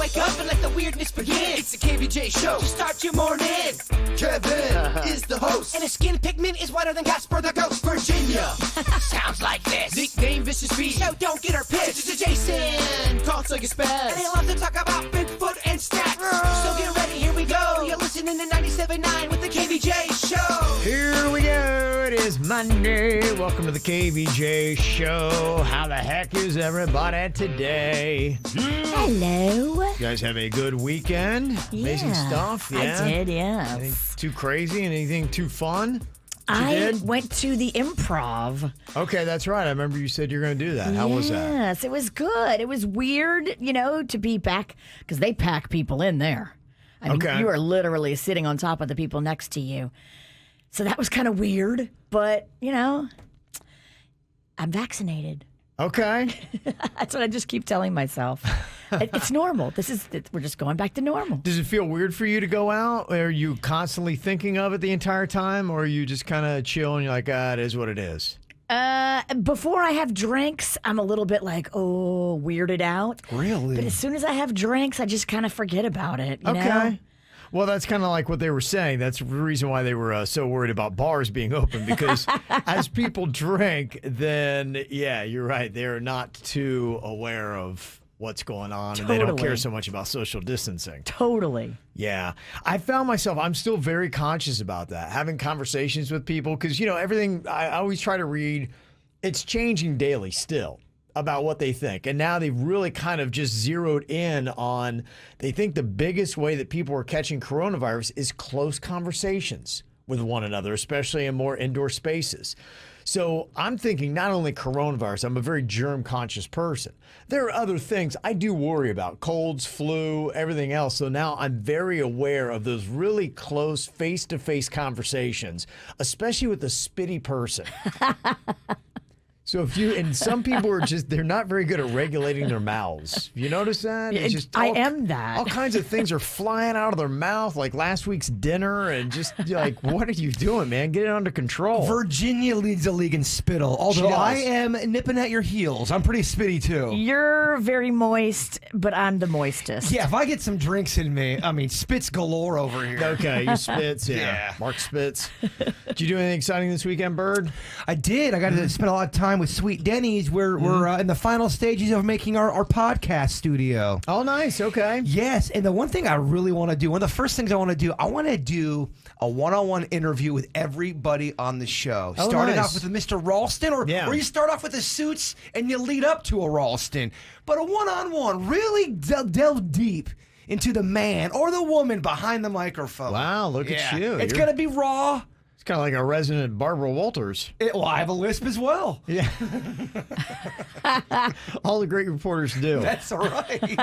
wake up and let the weirdness begin. It's the KVJ Show to start your morning. Kevin is the host, and his skin pigment is whiter than Casper the Ghost. Virginia sounds like this. Nickname Vicious Beast, so don't get her pissed. It's Jason, talks like a spaz, and they love to talk about Bigfoot and stats. So get ready, here we go. You're listening to 97.9 with the KVJ Show. Here we go. It is Monday. Welcome to the KVJ Show. How the heck is everybody today? Hello. You guys have a good weekend? Amazing stuff? Yeah. I did, yes. Anything too crazy? Anything too fun? I went to the Improv. Okay, that's right. I remember you said you were going to do that. How was that? Yes, it was good. It was weird, to be back, because they pack people in there. I mean, you are literally sitting on top of the people next to you. So that was kind of weird, but, I'm vaccinated. Okay. That's what I just keep telling myself. It's normal. We're just going back to normal. Does it feel weird for you to go out? Are you constantly thinking of it the entire time? Or are you just kind of chill and you're like, it is what it is? Before I have drinks, I'm a little bit like, weirded out. Really? But as soon as I have drinks, I just kind of forget about it. You Okay. know? Well, that's kind of like what they were saying. That's the reason why they were so worried about bars being open, because as people drink, then, yeah, you're right. They're not too aware of what's going on, and they don't care so much about social distancing. Totally. Yeah. I found myself, I'm still very conscious about that, having conversations with people, because, everything I always try to read, it's changing daily still about what they think. And now they've really kind of just zeroed in on, they think the biggest way that people are catching coronavirus is close conversations with one another, especially in more indoor spaces. So I'm thinking not only coronavirus, I'm a very germ conscious person. There are other things I do worry about, colds, flu, everything else. So now I'm very aware of those really close face-to-face conversations, especially with a spitty person. So and some people are they're not very good at regulating their mouths. You notice that? It's just I am that. All kinds of things are flying out of their mouth, like last week's dinner, and just like, what are you doing, man? Get it under control. Virginia leads the league in spittle, although I am nipping at your heels. I'm pretty spitty, too. You're very moist, but I'm the moistest. Yeah, if I get some drinks in me, spits galore over here. Okay, you spits, yeah. Mark spits. Did you do anything exciting this weekend, Bird? I did. I got to spend a lot of time with Sweet Denny's. We're in the final stages of making our podcast studio. Oh, nice. Okay. Yes, and the one thing I really want to do, one of the first things I want to do a one-on-one interview with everybody on the show. Oh, Starting nice. off with a Mr. Ralston, or you start off with the suits and you lead up to a Ralston. But a one-on-one, really delve deep into the man or the woman behind the microphone. Wow, look at you. It's going to be raw. It's kind of like a resident Barbara Walters. I have a lisp as well. Yeah. All the great reporters do. That's right.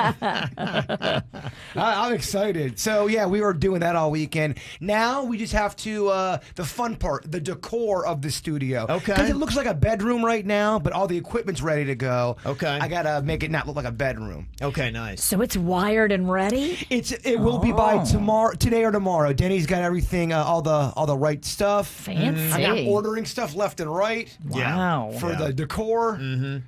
I'm excited. So, yeah, we were doing that all weekend. Now we just have to, the fun part, the decor of the studio. Okay. Because it looks like a bedroom right now, but all the equipment's ready to go. Okay. I got to make it not look like a bedroom. Okay, nice. So it's wired and ready? It will be by today or tomorrow. Denny's got everything, all the right stuff. Fancy. I'm ordering stuff left and right. Wow. For the decor.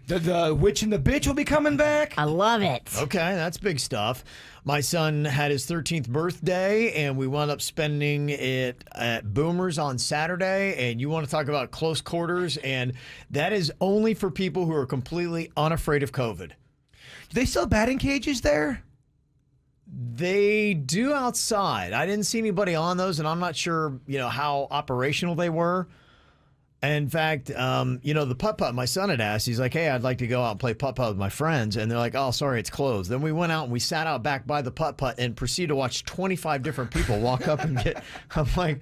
The witch and the bitch will be coming back. I love it. Okay, that's big stuff. My son had his 13th birthday, and we wound up spending it at Boomers on Saturday. And you want to talk about close quarters, and that is only for people who are completely unafraid of COVID. Do they sell batting cages there? They do outside. I didn't see anybody on those, and I'm not sure, how operational they were. In fact, the putt-putt, my son had asked, he's like, hey, I'd like to go out and play putt-putt with my friends. And they're like, oh, sorry, it's closed. Then we went out and we sat out back by the putt-putt and proceeded to watch 25 different people walk up and I'm like,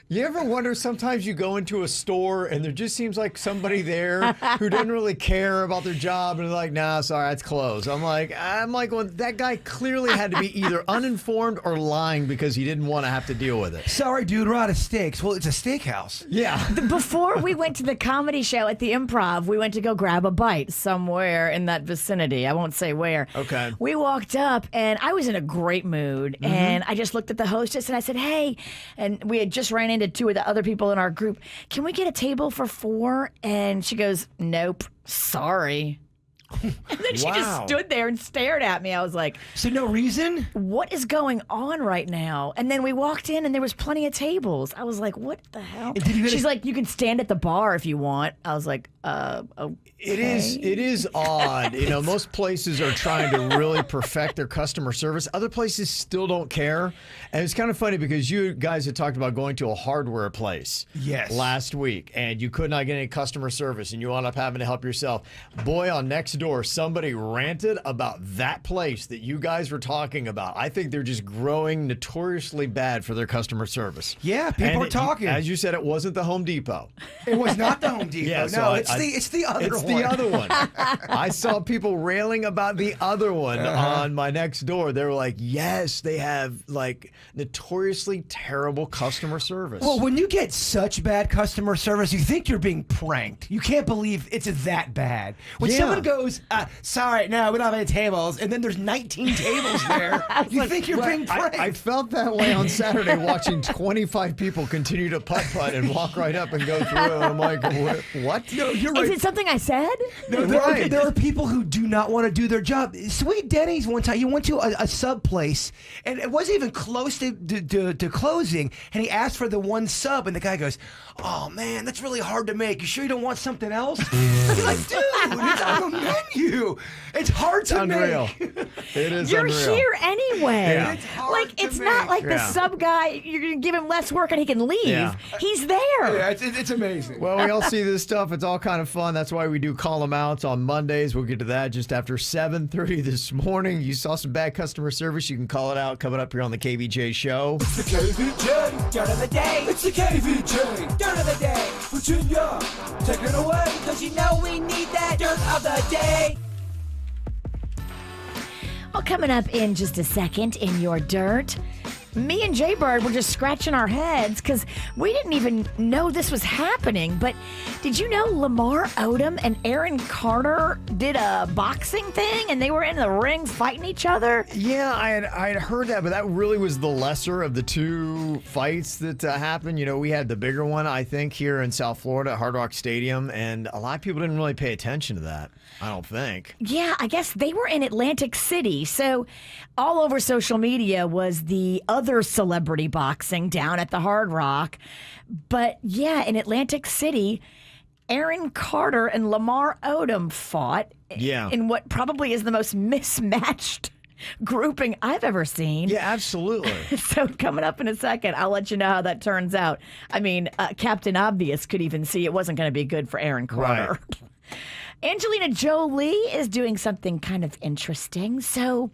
you ever wonder, sometimes you go into a store and there just seems like somebody there who doesn't really care about their job and they're like, nah, sorry, it's closed. I'm like, well, that guy clearly had to be either uninformed or lying because he didn't want to have to deal with it. Sorry, dude, we're out of steaks. Well, it's a steakhouse. Yeah. Before we went to the comedy show at the Improv, we went to go grab a bite somewhere in that vicinity. I won't say where. Okay. We walked up and I was in a great mood and I just looked at the hostess and I said, hey, and we had just ran into two of the other people in our group. Can we get a table for 4? And she goes, nope, sorry. And then she just stood there and stared at me. I was like, so no reason? What is going on right now? And then we walked in and there was plenty of tables. I was like, what the hell? She's like, you can stand at the bar if you want. I was like, okay. It is odd. Most places are trying to really perfect their customer service. Other places still don't care. And it's kind of funny because you guys had talked about going to a hardware place last week, and you could not get any customer service, and you wound up having to help yourself. Boy, on Nextdoor, somebody ranted about that place that you guys were talking about. I think they're just growing notoriously bad for their customer service. Yeah, people are talking. As you said, it wasn't the Home Depot. It was not the Home Depot. Yeah, no, it's the other one. The other one. I saw people railing about the other one on my Nextdoor. They were like, yes, they have like notoriously terrible customer service. Well, when you get such bad customer service, you think you're being pranked. You can't believe it's that bad. When someone goes, sorry, no, we don't have any tables, and then there's 19 tables there, you think you're being pranked. I felt that way on Saturday watching 25 people continue to putt-putt and walk right up and go through, and I'm like, what? No, you're right. Is it something I said? No, there are people who do not want to do their job. Sweet Denny's one time, he went to a sub place, and it wasn't even close to closing, and he asked for the one sub, and the guy goes, oh man, that's really hard to make. You sure you don't want something else? He's like, dude, it's on the menu. It's hard to unreal. make. It is You're unreal. Here anyway. Yeah. It's hard like, to it's make. not like the sub guy, you're going to give him less work and he can leave. Yeah. He's there. Yeah, it's amazing. Well, we all see this stuff. It's all kind of fun. That's why we do call them outs on Mondays. We'll get to that just after 7:30 this morning. You saw some bad customer service. You can call it out coming up here on the KVJ Show. It's the KVJ Dirt of the Day. It's the KVJ Dirt of the Day. Virginia, take it away. Because you know we need that Dirt of the Day. Well, coming up in just a second in your dirt, me and Jay Bird were just scratching our heads because we didn't even know this was happening. But did you know Lamar Odom and Aaron Carter did a boxing thing and they were in the ring fighting each other? Yeah, I had heard that, but that really was the lesser of the two fights that happened. We had the bigger one, I think, here in South Florida at Hard Rock Stadium, and a lot of people didn't really pay attention to that, I don't think. Yeah, I guess they were in Atlantic City. So all over social media was the other celebrity boxing down at the Hard Rock. But yeah, in Atlantic City, Aaron Carter and Lamar Odom fought in what probably is the most mismatched grouping I've ever seen. Yeah, absolutely. So coming up in a second, I'll let you know how that turns out. I mean, Captain Obvious could even see it wasn't going to be good for Aaron Carter. Right. Angelina Jolie is doing something kind of interesting. So,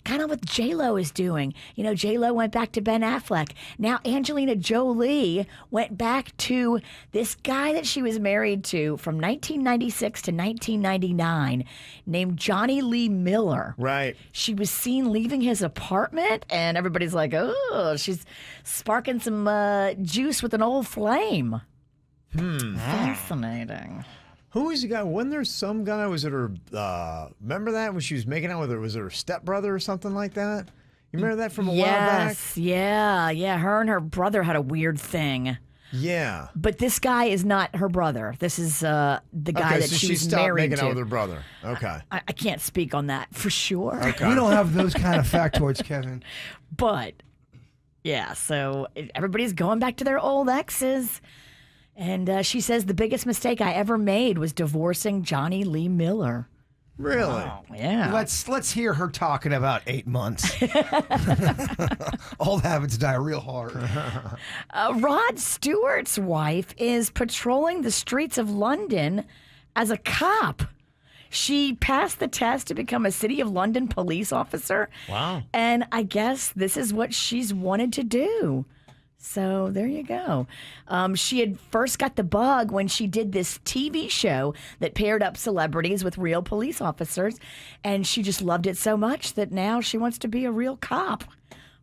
kind of what J-Lo is doing. J-Lo went back to Ben Affleck. Now, Angelina Jolie went back to this guy that she was married to from 1996 to 1999 named Johnny Lee Miller. Right. She was seen leaving his apartment, and everybody's like, oh, she's sparking some juice with an old flame. Fascinating. Who was the guy? Wasn't there some guy? Was it her? Remember that when she was making out with her? Was it her stepbrother or something like that? You remember that from a while back? Yeah. Her and her brother had a weird thing. Yeah. But this guy is not her brother. This is the guy that she she's stopped married making to. out with her brother. Okay. I can't speak on that for sure. Okay. We don't have those kind of factoids, Kevin. But yeah, so everybody's going back to their old exes. And she says the biggest mistake I ever made was divorcing Johnny Lee Miller. Really? Wow, yeah. Let's hear her talking about 8 months. Old habits die real hard. Rod Stewart's wife is patrolling the streets of London as a cop. She passed the test to become a City of London police officer. Wow. And I guess this is what she's wanted to do. So there you go. She had first got the bug when she did this TV show that paired up celebrities with real police officers. And she just loved it so much that now she wants to be a real cop.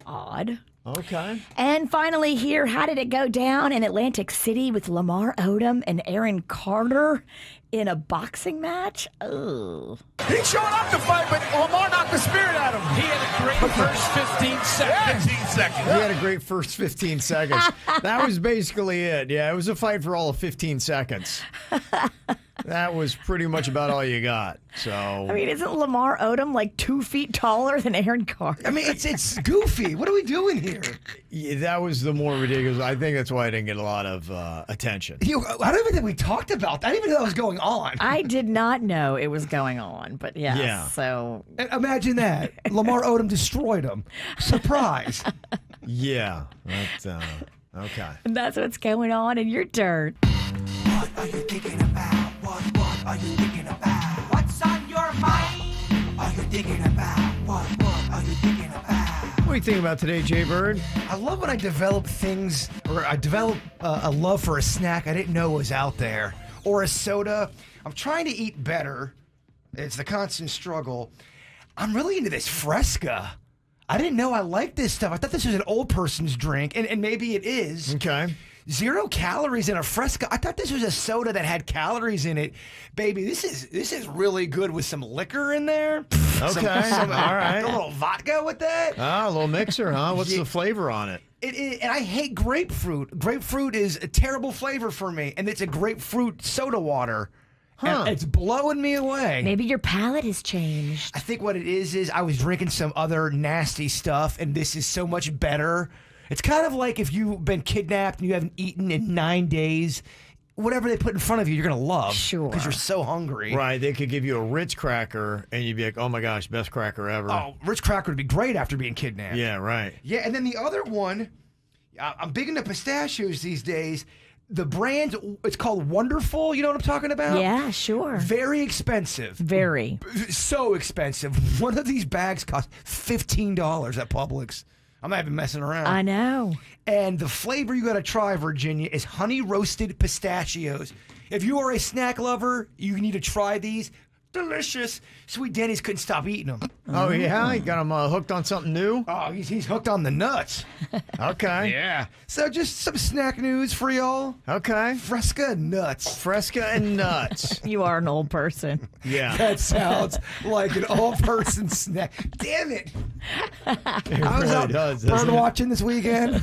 Odd. Okay. And finally here, how did it go down in Atlantic City with Lamar Odom and Aaron Carter in a boxing match? Oh. He showed up to fight, but Lamar knocked the spirit out of him. He had a great first 15 seconds. 15 seconds. He had a great first 15 seconds. That was basically it. Yeah, it was a fight for all of 15 seconds. That was pretty much about all you got. So I mean, isn't Lamar Odom like 2 feet taller than Aaron Carter? I mean, it's goofy. What are we doing here? yeah, that was the more ridiculous. I think that's why I didn't get a lot of attention. I don't even think we talked about that. I didn't even know that was going on. I did not know it was going on, but yes. Yeah. So And imagine that. Lamar Odom destroyed him. Surprise. Yeah. That's, okay. that's what's going on in your dirt. What are you thinking about? What are you thinking about? What's on your mind? Are you thinking about? What are you thinking about? What do you think about today, Jay Bird? I love when I develop things, or I develop a love for a snack I didn't know was out there, or a soda. I'm trying to eat better. It's the constant struggle. I'm really into this Fresca. I didn't know I liked this stuff. I thought this was an old person's drink, and maybe it is. Okay. 0 calories in a Fresca. I thought this was a soda that had calories in it. Baby, this is really good with some liquor in there. Okay. All right. A little vodka with that. Ah, a little mixer, huh? What's the flavor on it? And I hate grapefruit. Grapefruit is a terrible flavor for me, and it's a grapefruit soda water. Huh. And it's blowing me away. Maybe your palate has changed. I think what it is I was drinking some other nasty stuff, and this is so much better. It's kind of like if you've been kidnapped and you haven't eaten in 9 days. Whatever they put in front of you, you're going to love. Sure. Because you're so hungry. Right. They could give you a Ritz cracker, and you'd be like, oh, my gosh, best cracker ever. Oh, Ritz cracker would be great after being kidnapped. Yeah, right. Yeah, and then the other one, I'm big into pistachios these days. The brand, it's called Wonderful. You know what I'm talking about? Yeah, sure. Very expensive. Very. So expensive. One of these bags costs $15 at Publix. I'm not even messing around. I know. And the flavor you got to try, Virginia, is honey roasted pistachios. If you are a snack lover, you need to try these. Delicious. Sweet Denny's couldn't stop eating them. Oh, yeah? You got him hooked on something new? Oh, he's hooked on the nuts. Okay. Yeah. So just some snack news for y'all. Okay. Fresca nuts. Fresca and nuts. You are an old person. Yeah. That sounds like an all-person snack. Damn it. It I was really out does, bird doesn't it? watching this weekend.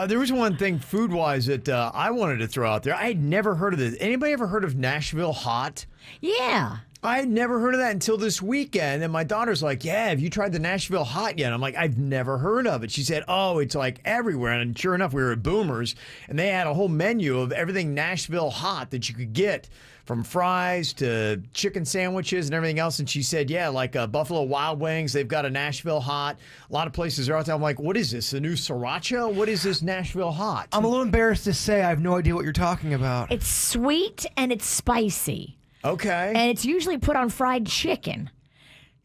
There was one thing food-wise that I wanted to throw out there. I had never heard of this. Anybody ever heard of Nashville Hot? Yeah. I had never heard of that until this weekend. And my daughter's like, yeah, have you tried the Nashville Hot yet? I'm like, I've never heard of it. She said, oh, it's like everywhere. And sure enough, we were at Boomers, and they had a whole menu of everything Nashville Hot that you could get, from fries to chicken sandwiches and everything else. And she said, yeah, like Buffalo Wild Wings, they've got a Nashville Hot. A lot of places are out there. I'm like, what is this, the new Sriracha? What is this Nashville Hot? I'm a little embarrassed to say I have no idea what you're talking about. It's sweet and it's spicy. Okay. And it's usually put on fried chicken.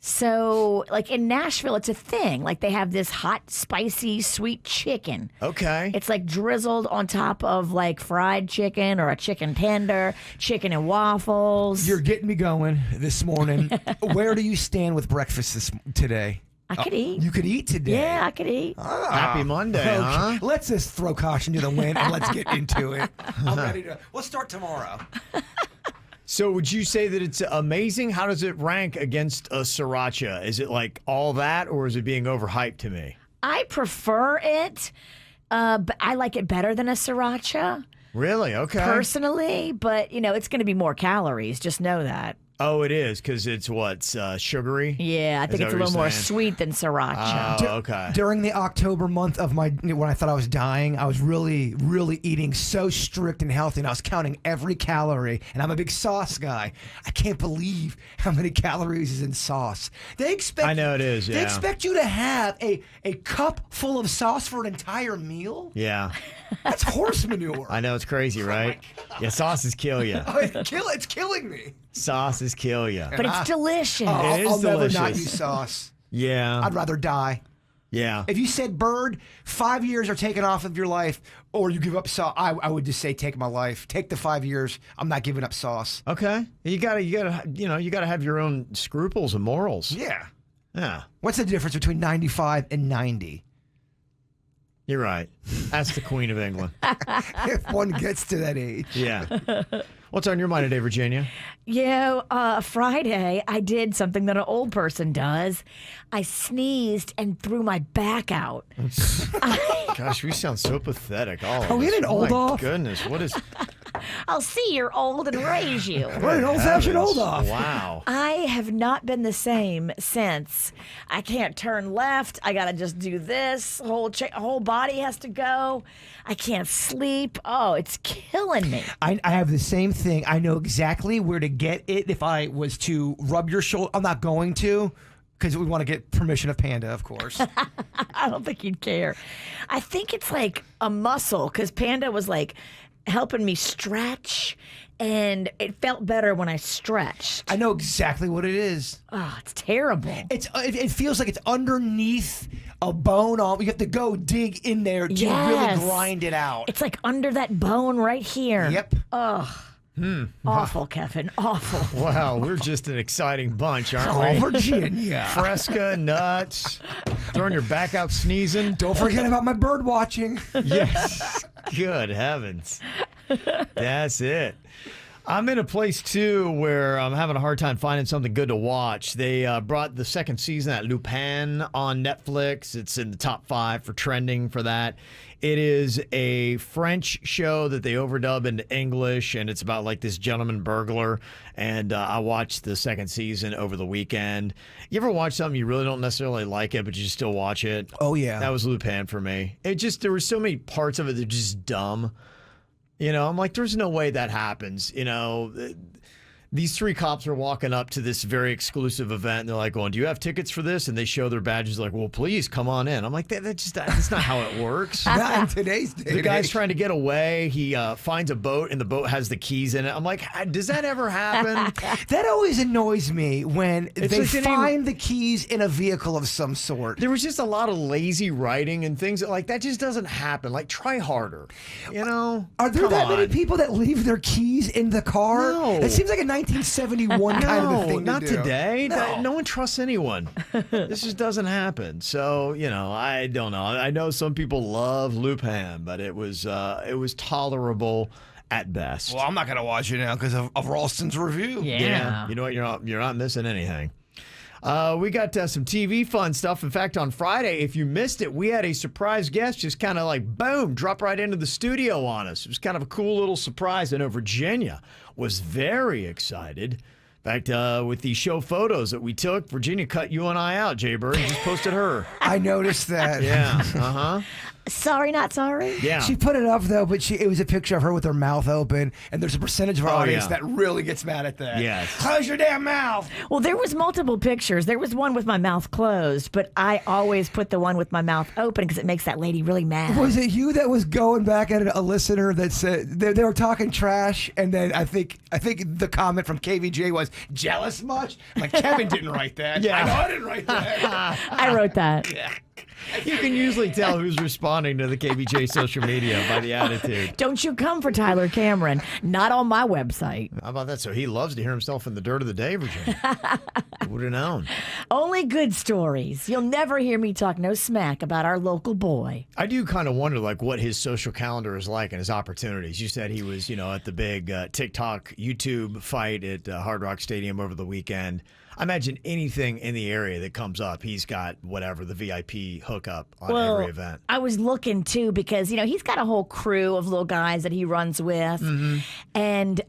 So, like in Nashville, it's a thing. Like they have this hot, spicy, sweet chicken. Okay. It's like drizzled on top of like fried chicken or a chicken tender, chicken and waffles. You're getting me going this morning. Where do you stand with breakfast today? I could eat. You could eat today. Yeah, I could eat. Happy Monday, huh? Let's just throw caution to the wind and let's get into it. I'm ready to. We'll start tomorrow. So would you say that it's amazing? How does it rank against a Sriracha? Is it like all that, or is it being overhyped to me? I prefer it, but I like it better than a Sriracha. Really? Okay. Personally, but you know, it's going to be more calories. Just know that. Oh, it is, because it's sugary? Yeah, I think that it's a what little you're more saying? sweet than Sriracha. Oh, okay. During the October month of when I thought I was dying, I was really, really eating so strict and healthy, and I was counting every calorie. And I'm a big sauce guy. I can't believe how many calories is in sauce. They expect. I know it is, They yeah. expect you to have a cup full of sauce for an entire meal. Yeah. That's horse manure. I know, it's crazy, right? Yeah, sauces kill you. Oh, it's killing me. Sauces kill you. But it's delicious. It is I'll never not delicious. use sauce. Yeah. I'd rather die. Yeah. If you said, Bird, 5 years are taken off of your life, or you give up sauce, I would just say, take my life. Take the 5 years. I'm not giving up sauce. Okay. You gotta have your own scruples and morals. Yeah. Yeah. What's the difference between 95 and 90? You're right. That's the Queen of England. If one gets to that age. Yeah. What's on your mind today, Virginia? Friday, I did something that an old person does. I sneezed and threw my back out. Gosh, we sound so pathetic. All of Are we us. in an old My off? goodness, what is? I'll see you're old and raise you. Right, an old-fashioned old off. Wow. I have not been the same since. I can't turn left. I got to just do this. Whole body has to go. I can't sleep. Oh, it's killing me. I have the same thing. I know exactly where to get it if I was to rub your shoulder. I'm not going to, because we want to get permission of Panda, of course. I don't think he'd care. I think it's like a muscle, because Panda was like helping me stretch, and it felt better when I stretched. I know exactly what it is. Oh, it's terrible. It feels like it's underneath a bone. You have to go dig in there to really grind it out. It's like under that bone right here. Yep. Awful, Kevin. Awful. Wow, we're just an exciting bunch, aren't we? Oh, Virginia. Fresca, nuts, throwing your back out sneezing. Don't forget about my bird watching. Yes. Good heavens. That's it. I'm in a place, too, where I'm having a hard time finding something good to watch. They brought the second season at Lupin on Netflix. It's in the top 5 for trending for that. It is a French show that they overdub into English, and it's about like this gentleman burglar. And I watched the second season over the weekend. You ever watch something you really don't necessarily like it, but you still watch it? Oh, yeah. That was Lupin for me. There were so many parts of it that are just dumb. You know, I'm like, there's no way that happens. You know, these 3 cops are walking up to this very exclusive event, and they're like, "Going, do you have tickets for this?" And they show their badges, like, "Well, please come on in." I'm like, that's not how it works. Not in today's day. The guy's trying to get away. He finds a boat, and the boat has the keys in it. I'm like, does that ever happen? That always annoys me when they like they find the keys in a vehicle of some sort. There was just a lot of lazy writing and things like that. Just doesn't happen. Like, try harder. You know? Are there that many people that leave their keys in the car? No. It seems like a 1971 kind of a thing not to do. today. No. No one trusts anyone. This just doesn't happen. So, you know, I don't know. I know some people love Lupin, but it was tolerable at best. Well, I'm not going to watch it now because of Ralston's review. Yeah. You know what? You're not missing anything. We got some TV fun stuff. In fact, on Friday, if you missed it, we had a surprise guest just kind of like, boom, drop right into the studio on us. It was kind of a cool little surprise. I know Virginia was very excited. In fact, with the show photos that we took, Virginia cut you and I out, Jay Bird, and just posted her. I noticed that. Yeah, uh-huh. Sorry, not sorry. Yeah. She put it up, though, but it was a picture of her with her mouth open, and there's a percentage of our audience that really gets mad at that. Yes. Close your damn mouth! Well, there was multiple pictures. There was one with my mouth closed, but I always put the one with my mouth open because it makes that lady really mad. Was it you that was going back at a listener that said they were talking trash, and then I think the comment from KVJ was, jealous much? I'm like, Kevin didn't write that. Yeah. I know I didn't write that. I wrote that. You can usually tell who's responding to the KVJ social media by the attitude. Don't you come for Tyler Cameron. Not on my website. How about that? So he loves to hear himself in the dirt of the day, Virginia. Would have known. Only good stories. You'll never hear me talk no smack about our local boy. I do kind of wonder, like, what his social calendar is like and his opportunities. You said he was, at the big TikTok YouTube fight at Hard Rock Stadium over the weekend. I imagine anything in the area that comes up, he's got whatever, the VIP hookup on every event. I was looking, too, because, he's got a whole crew of little guys that he runs with. Mm-hmm. And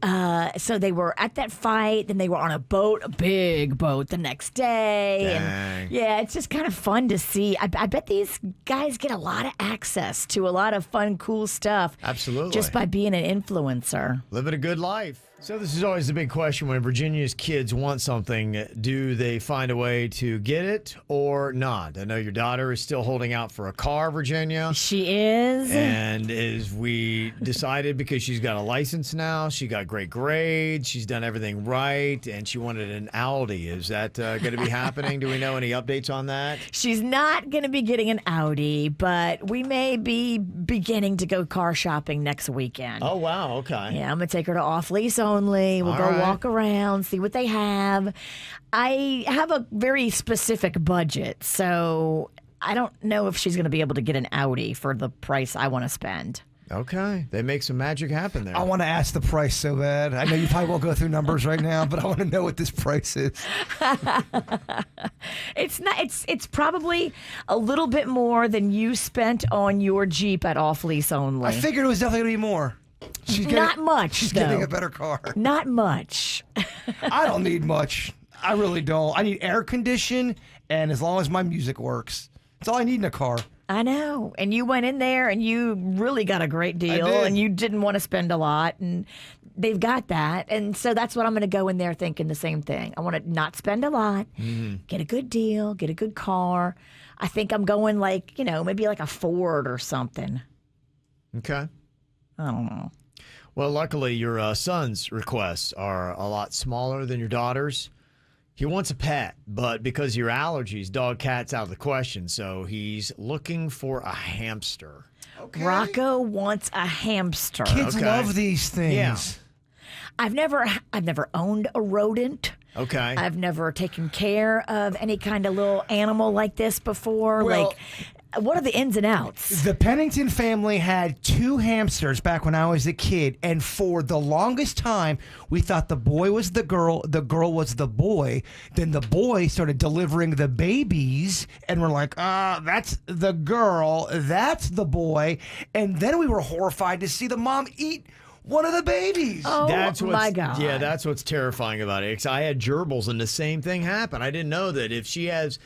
so they were at that fight, then they were on a boat, a big boat, the next day. Dang. And yeah, it's just kind of fun to see. I bet these guys get a lot of access to a lot of fun, cool stuff. Absolutely. Just by being an influencer. Living a good life. So this is always the big question when Virginia's kids want something. Do they find a way to get it or not? I know your daughter is still holding out for a car, Virginia. She is. And as we decided, because she's got a license now, she got great grades, she's done everything right, and she wanted an Audi. Is that going to be happening? Do we know any updates on that? She's not going to be getting an Audi, but we may be beginning to go car shopping next weekend. Oh, wow. Okay. Yeah, I'm going to take her to off-lease only. We'll go walk around, see what they have. I have a very specific budget, so I don't know if she's going to be able to get an Audi for the price I want to spend. Okay. They make some magic happen there. I want to ask the price so bad. I know you probably won't go through numbers right now, but I want to know what this price is. It's probably a little bit more than you spent on your Jeep at off-lease only. I figured it was definitely going to be more. Not much, She's though. getting a better car. Not much. I don't need much. I really don't. I need air condition, and as long as my music works. That's all I need in a car. I know. And you went in there and you really got a great deal and you didn't want to spend a lot. And they've got that. And so that's what I'm going to go in there thinking the same thing. I want to not spend a lot, get a good deal, get a good car. I think I'm going like, maybe like a Ford or something. Okay. I don't know. Well, luckily, your son's requests are a lot smaller than your daughter's. He wants a pet, but because of your allergies, dog, cat's out of the question. So he's looking for a hamster. Okay. Rocco wants a hamster. Kids love these things. Yeah. I've never owned a rodent. Okay. I've never taken care of any kind of little animal like this before. Well, what are the ins and outs? The Pennington family had 2 hamsters back when I was a kid, and for the longest time, we thought the boy was the girl was the boy. Then the boy started delivering the babies, and we're like, that's the girl, that's the boy. And then we were horrified to see the mom eat one of the babies. Oh, my God. Yeah, that's what's terrifying about it. 'Cause I had gerbils and the same thing happened. I didn't know that if you have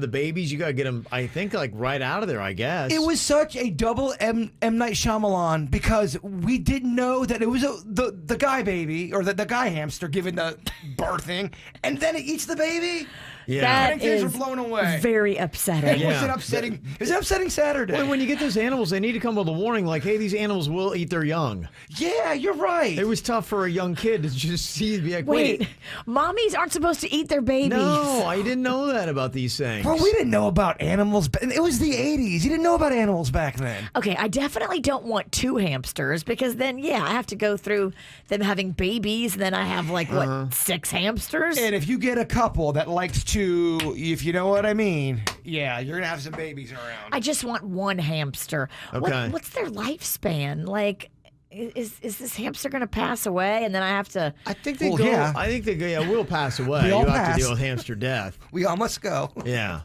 the babies, you got to get them, I think, like right out of there, I guess. It was such a double M. Night Shyamalan because we didn't know that it was the guy baby or the guy hamster giving the birthing, and then it eats the baby. Yeah. That Kids is were blown away. very upsetting. It Yeah. was an upsetting. It was an upsetting Saturday. Well, when you get those animals, they need to come with a warning like, hey, these animals will eat their young. Yeah, you're right. It was tough for a young kid to just see, be like, Wait, mommies aren't supposed to eat their babies. No, I didn't know that about these things. Bro, we didn't know about animals. It was the 80s. You didn't know about animals back then. Okay, I definitely don't want 2 hamsters because then, I have to go through them having babies, and then I have 6 hamsters? And if you get a couple that likes to, if you know what I mean, yeah, you're going to have some babies around. I just want 1 hamster. Okay. What's their lifespan? Like, is this hamster going to pass away, and then I have to? I think they Well, go. yeah. I think they will pass away. We all You have pass. to deal with hamster death. We all must go. Yeah,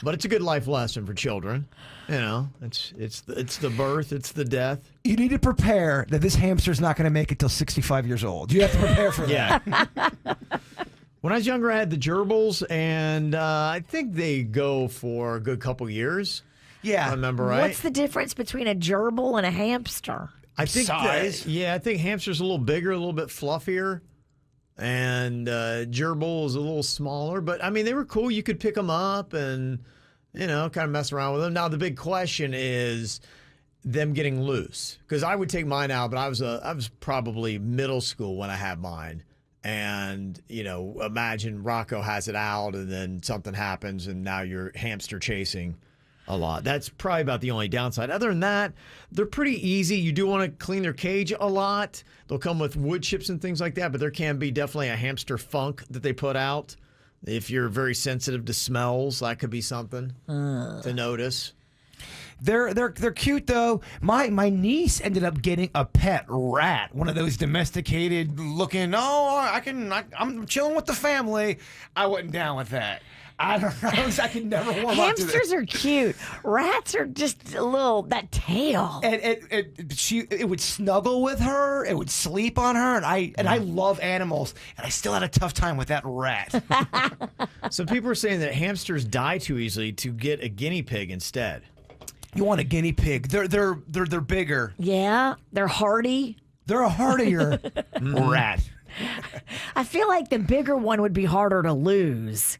but it's a good life lesson for children. It's the birth, it's the death. You need to prepare that this hamster's not going to make it till 65 years old. You have to prepare for that. Yeah. When I was younger, I had the gerbils, and I think they go for a good couple years. Yeah. I remember right. What's the difference between a gerbil and a hamster? I think size? I think hamster's a little bigger, a little bit fluffier, and gerbil is a little smaller. But I mean, they were cool. You could pick them up and kind of mess around with them. Now the big question is them getting loose, because I would take mine out, but I was probably middle school when I had mine. And, imagine Rocco has it out and then something happens and now you're hamster chasing a lot. That's probably about the only downside. Other than that, they're pretty easy. You do want to clean their cage a lot. They'll come with wood chips and things like that, but there can be definitely a hamster funk that they put out. If you're very sensitive to smells, that could be something to notice. They're cute though. My niece ended up getting a pet rat, one of those domesticated looking. I'm chilling with the family. I wasn't down with that. I could never warm up to this. Hamsters are cute. Rats are just a little that tail. And it would snuggle with her. It would sleep on her, and I love animals, and I still had a tough time with that rat. So people are saying that hamsters die too easily to get a guinea pig instead. You want a guinea pig? They're bigger. Yeah, they're hardy. They're a hardier rat. I feel like the bigger one would be harder to lose,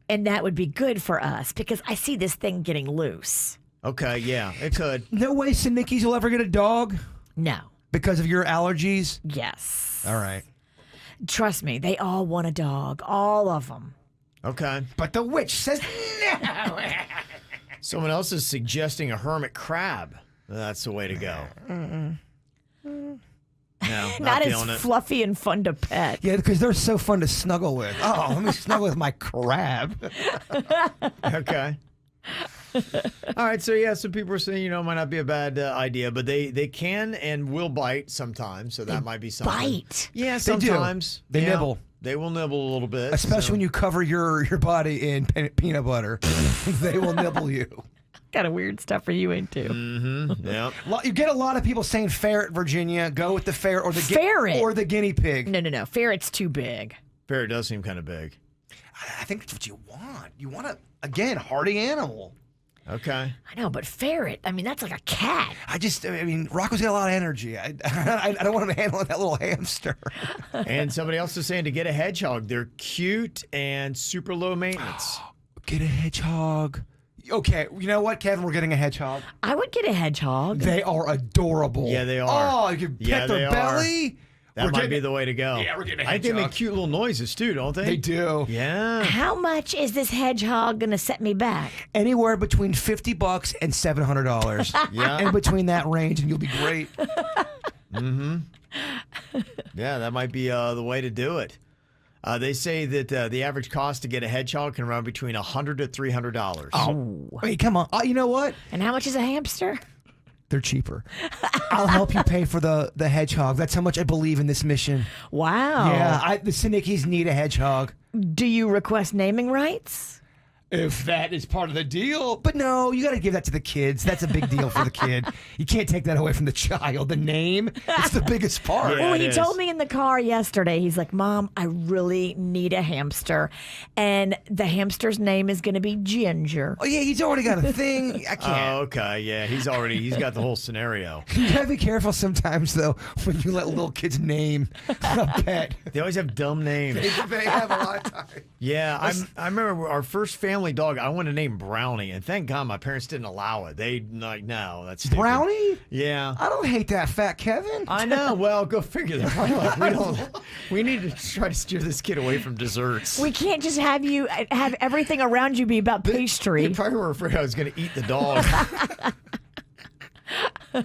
and that would be good for us because I see this thing getting loose. Okay, yeah, it could. No way Sinickies will ever get a dog No. because of your allergies. Yes. All right. Trust me, they all want a dog. All of them. Okay. But the witch says no. Someone else is suggesting a hermit crab. That's the way to go. No, Not as feeling it. fluffy and fun to pet. Yeah, because they're so fun to snuggle with. Oh, let me snuggle with my crab. Okay. All right, so some people are saying, it might not be a bad idea, but they can and will bite sometimes, so that might be something. Bite. Yeah, They do. sometimes. They Yeah, nibble. They will nibble a little bit. Especially so. when you cover your body in peanut butter. They will nibble you. kind of weird stuff are you into? Mm-hmm. Yeah. You get a lot of people saying ferret, Virginia. Go with the ferret or the ferret or the guinea pig. No. Ferret's too big. Ferret does seem kind of big. I think that's what you want. You want a, again, hardy animal. Okay. I know, but ferret, I mean, that's like a cat. I mean, Rocco's got a lot of energy. I don't want him handling that little hamster. And somebody else is saying to get a hedgehog. They're cute and super low maintenance. Get a hedgehog. Okay, you know what, Kevin? We're getting a hedgehog. I would get a hedgehog. They are adorable. Yeah, they are. Oh, you can pet their belly. That might be the way to go. Yeah, we're getting a I think they hedgehog. make cute little noises too, don't they? They do. Yeah. How much is this hedgehog going to set me back? Anywhere between $50 and $700. Yeah. In between that range, and you'll be great. Mm-hmm. Yeah, that might be the way to do it. They say that the average cost to get a hedgehog can run between $100 to $300. Oh, wait, come on. You know what? And how much is a hamster? They're cheaper. I'll help you pay for the hedgehog. That's how much I believe in this mission. Wow. Yeah, the Syndickies need a hedgehog. Do you request naming rights? If that is part of the deal. But no, you got to give that to the kids. That's a big deal for the kid. You can't take that away from the child. The name, it's the biggest part. Yeah, well, he it told is. me in the car yesterday, he's like, Mom, I really need a hamster. And the hamster's name is going to be Ginger. Oh, yeah, he's already got a thing. I can't. Oh, okay. Yeah, he's got the whole scenario. You got to be careful sometimes, though, when you let little kids name a pet. They always have dumb names. They have a lot of time. Yeah, I remember our first family dog. I wanted to name Brownie, and thank God my parents didn't allow it. They like, no, that's stupid. Brownie? Yeah. I don't hate that, fat Kevin. I know. Well, go figure. They're probably like, we need to try to steer this kid away from desserts. We can't just have you have everything around you be about pastry. They probably were afraid I was going to eat the dog.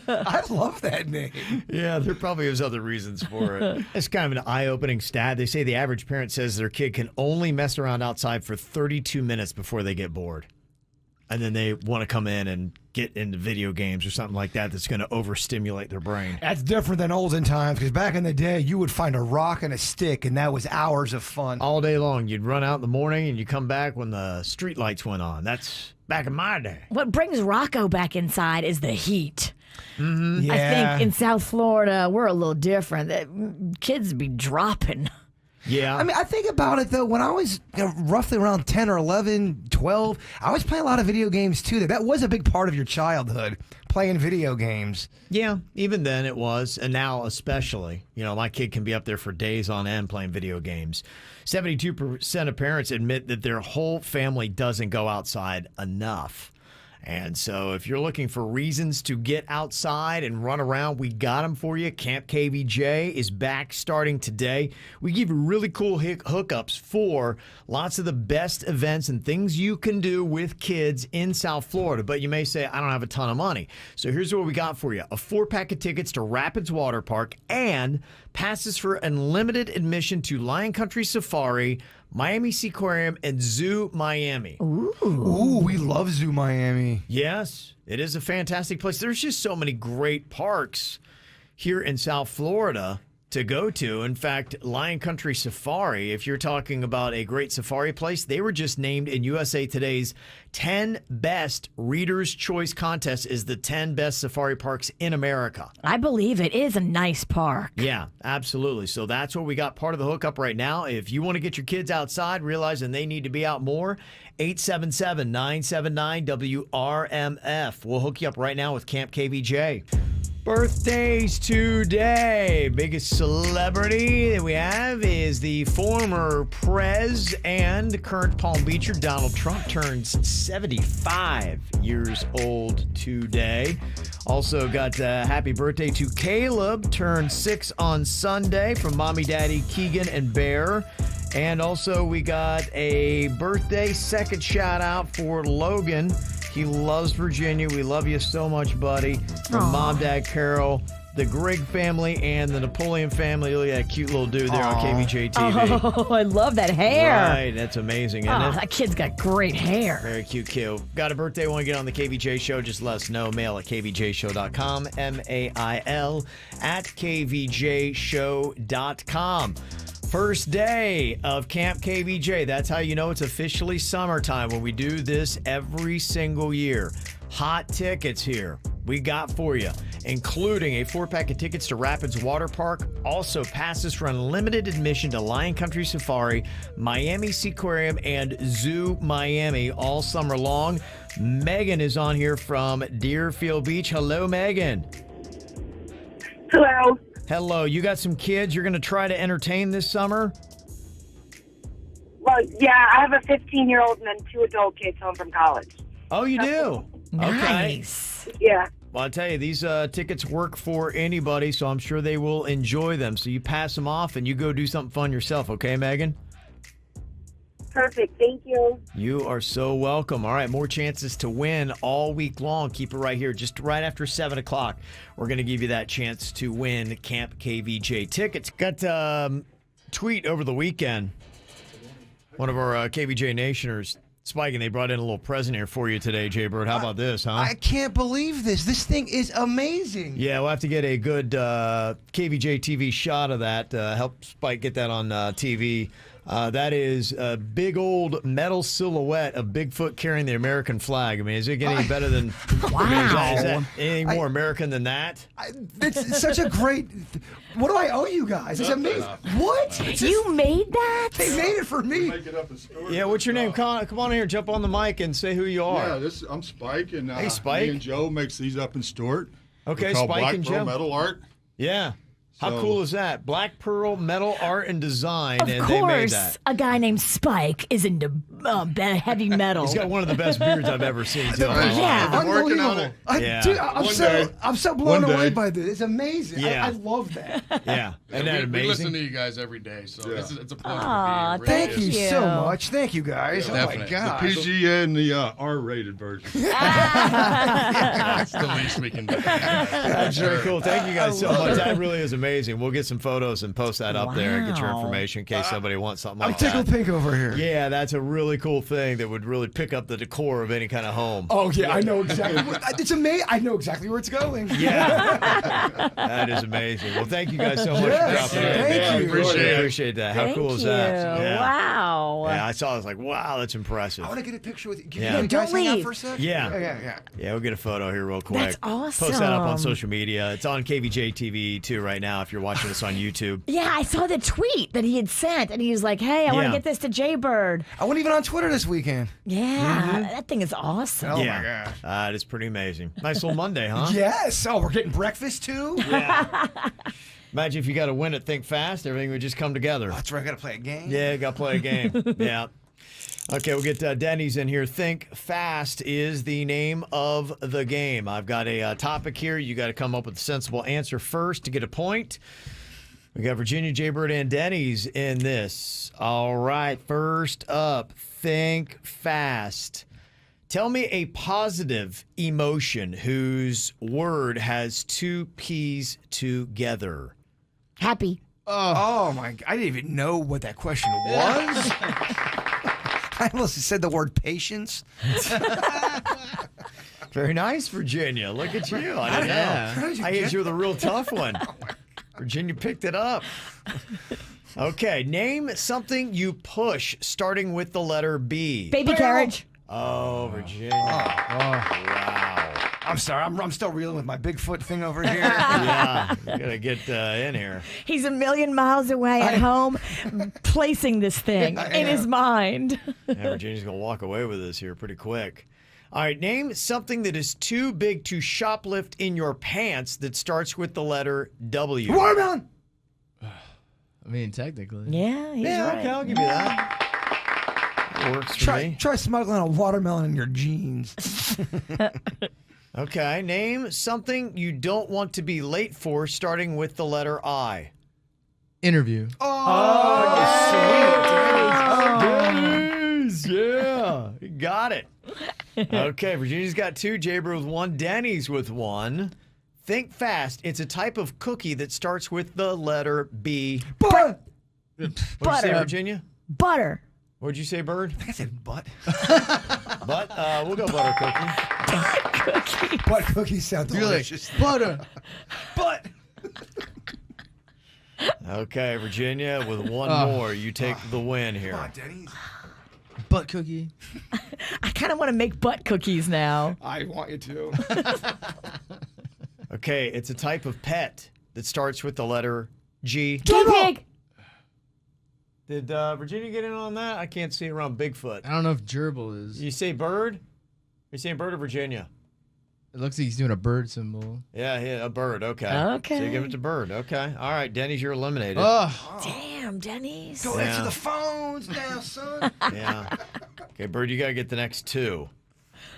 I love that name. Yeah, there probably is other reasons for it. It's kind of an eye-opening stat. They say the average parent says their kid can only mess around outside for 32 minutes before they get bored. And then they want to come in and get into video games or something like that that's going to overstimulate their brain. That's different than olden times, because back in the day, you would find a rock and a stick, and that was hours of fun. All day long. You'd run out in the morning and you come back when the street lights went on. That's back in my day. What brings Rocco back inside is the heat. Mm-hmm. Yeah. I think in South Florida, we're a little different. Kids be dropping. Yeah. I mean, I think about it, though. When I was roughly around 10 or 11, 12, I was playing a lot of video games, too. That was a big part of your childhood, playing video games. Yeah, even then it was, and now especially. You know, my kid can be up there for days on end playing video games. 72% of parents admit that their whole family doesn't go outside enough. And so if you're looking for reasons to get outside and run around, we got them for you. Camp KVJ is back starting today. We give you really cool hookups for lots of the best events and things you can do with kids in South Florida. But you may say, I don't have a ton of money. So here's what we got for you. A 4-pack of tickets to Rapids Water Park and passes for unlimited admission to Lion Country Safari, Miami Seaquarium, and Zoo Miami. Ooh, we love Zoo Miami. Yes, it is a fantastic place. There's just so many great parks here in South Florida to go to. In fact, Lion Country Safari, if you're talking about a great safari place, they were just named in USA Today's 10 Best Reader's Choice Contest is the 10 best safari parks in America. I believe it is a nice park. Yeah, absolutely. So that's what we got part of the hookup right now. If you want to get your kids outside, realizing they need to be out more, 877-979-WRMF. We'll hook you up right now with Camp KVJ. Birthdays today. Biggest celebrity that we have is the former Prez and current Palm Beacher Donald Trump turns 75 years old today. Also got happy birthday to Caleb, turned 6 on Sunday from Mommy Daddy Keegan and Bear. And also we got a birthday second shout out for Logan. He loves Virginia. We love you so much, buddy. From Aww. Mom, Dad, Carol, the Grigg family, and the Napoleon family. Look at that cute little dude there on KVJ TV. Oh, I love that hair. Right, that's amazing, isn't Oh, it? that kid's got great hair. Very cute kid. Got a birthday, want to get on the KVJ Show, just let us know. Mail at kvjshow.com, mail at kvjshow.com. First day of Camp KVJ. That's how you know it's officially summertime when we do this every single year. Hot tickets here we got for you, including a 4-pack of tickets to Rapids Water Park, also passes for unlimited admission to Lion Country Safari, Miami Seaquarium, and Zoo Miami all summer long. Megan is on here from Deerfield Beach. Hello, Megan. Hello. Hello. You got some kids you're going to try to entertain this summer? Well, yeah, I have a 15-year-old and then 2 adult kids home from college. Oh, you do? Nice. Okay. Yeah. Well, I'll tell you, these tickets work for anybody, so I'm sure they will enjoy them. So you pass them off and you go do something fun yourself, okay, Megan? Perfect. Thank you. You are so welcome. All right, more chances to win all week long. Keep it right here. Just right after 7 o'clock, we're going to give you that chance to win Camp KVJ tickets. Got tweet over the weekend. One of our KVJ Nationers, Spike, and they brought in a little present here for you today, Jay Bird. How about this, huh? I can't believe this. This thing is amazing. Yeah, we'll have to get a good KVJ TV shot of that. Help Spike get that on TV. That is a big old metal silhouette of Bigfoot carrying the American flag. I mean, is it getting better than... Wow. I mean, is that anything more American than that? It's such a great... What do I owe you guys? It's amazing. What? You made that? They made it for me. Make it up and store it. Yeah, what's your name? Come on here, jump on the mic and say who you are. Yeah, I'm Spike, and Hey, Spike. me and Joe makes these up in Stuart. Okay, They're called Spike Black and Pearl Joe. Metal Art. Yeah. How So- cool is that? Black Pearl Metal Art and Design, Of and they made course, that. a guy named Spike is into heavy metal. He's got one of the best beards I've ever seen, too. in my life. Yeah. I'm working on Unbelievable. it. Yeah. Dude, One I'm so blown One away day. by this. It's amazing. Yeah. I love that. Yeah. Isn't that We listen amazing? to you guys every day, so Yeah. it's a pleasure Aw, to be here. It Thank really you is. so much. Thank you, guys. Oh, my Definitely. God. PG and the R-rated version. That's the least we can do. That's very cool. Thank you guys so much. That really is amazing. We'll get some photos and post that up there and get your Wow. information in case somebody wants something I'm like tickled that. pink over here. Yeah, that's a really cool thing that would really pick up the decor of any kind of home. Oh, yeah, I know exactly. It's amazing. I know exactly where it's going. Yeah. That is amazing. Well, thank you guys so much Yes, for dropping in. thank Yeah, you. Appreciate that. How Thank cool is you. that? Yeah. Wow. Yeah, I saw it. I was like, wow, that's impressive. I want to get a picture with you. Can Yeah. you guys Don't hang out leave. for a sec? Yeah. Yeah. Yeah, we'll get a photo here real quick. That's Post that up on awesome. social media. It's on KVJ TV too right now if you're watching this on YouTube. Yeah, I saw the tweet that he had sent, and he was like, "Hey, I want Yeah. to get this to Jaybird." I went even on Twitter this weekend. Yeah, that thing is awesome. Oh, my Yeah. gosh. It is pretty amazing. Nice little Monday, huh? Yes. Oh, we're getting breakfast too? Imagine if you got to win at Think Fast, everything would just come together. That's right. I got to play a game. Yeah, got to play a game. Yeah. Okay, we'll get Denny's in here. Think Fast is the name of the game. I've got a topic here. You got to come up with a sensible answer first to get a point. We got Virginia, Jaybird, and Denny's in this. All right, first up, Think Fast. Tell me a positive emotion whose word has 2 P's together. Happy. Oh, my God. I didn't even know what that question was. I almost said the word patience. Very nice, Virginia. Look at you. I didn't know. I hit you with a real tough one. Virginia picked it up. Okay, name something you push starting with the letter B. Baby carriage. Oh, Virginia. Wow. I'm sorry. I'm still reeling with my Bigfoot thing over here. Yeah, you gotta get in here. He's a million miles away at home, placing this thing in his mind. Yeah, Virginia's gonna walk away with this here pretty quick. All right, name something that is too big to shoplift in your pants that starts with the letter W. Watermelon. I mean, technically. Yeah, he's Yeah, right. okay, I'll give you that. That works for me. Try smuggling a watermelon in your jeans. Okay, name something you don't want to be late for starting with the letter I. Interview. Denny's, yeah, you got it. Okay, Virginia's got 2, Jaybird with 1, Denny's with 1. Think fast. It's a type of cookie that starts with the letter B. Butt. What'd you say, Butter. Virginia? Butter. What'd you say, Bird? I said butt. But we'll go butter cookie. Butt cookies sound You're like, delicious. butter. Butt. Okay, Virginia, with one more, you take the win here. Come on, Denny's. Butt cookie. I kind of want to make butt cookies now. I want you to. Okay, it's a type of pet that starts with the letter G. Guinea pig. Did Virginia get in on that? I can't see it around Bigfoot. I don't know if gerbil is. You say bird? Are you saying bird or Virginia? It looks like he's doing a bird symbol. Yeah, a bird. Okay. Okay. So you give it to bird. Okay. All right, Denny's, you're eliminated. Oh, Damn, Denny's. Go answer the phones now, son. Yeah. Okay, bird, you got to get the next two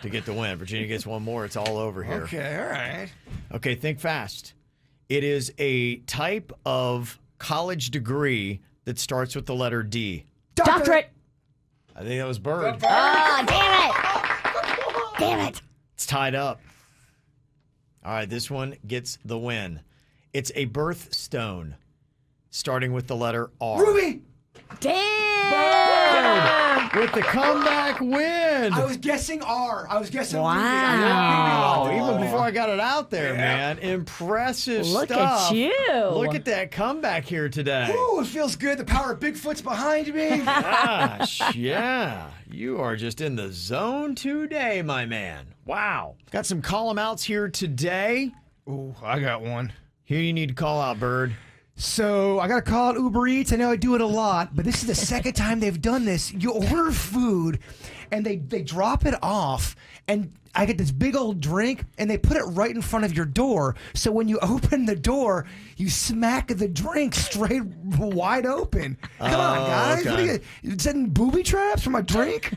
to get the win. Virginia gets one more. It's all over here. Okay, all right. Okay, think fast. It is a type of college degree that starts with the letter D. Doctorate. I think that was bird. Oh, damn it. Damn it. It's tied up. All right, this one gets the win. It's a birthstone, starting with the letter R. Ruby! Damn. With the comeback win. I was guessing R. I was guessing Wow. Ruby. I know Ruby a lot. Even before I got it out there, man. Impressive Look stuff. at you. Look at that comeback here today. Ooh, it feels good. The power of Bigfoot's behind me. Gosh, yeah. You are just in the zone today, my man. Wow. Got some call 'em outs here today. Ooh, I got one. Here you need to call out, Bird. So I got to call out Uber Eats. I know I do it a lot, but this is the second time they've done this. You order food, and they drop it off, and I get this big old drink, and they put it right in front of your door. So when you open the door, you smack the drink straight wide open. Come on, guys. okay. What are you setting booby traps for my drink?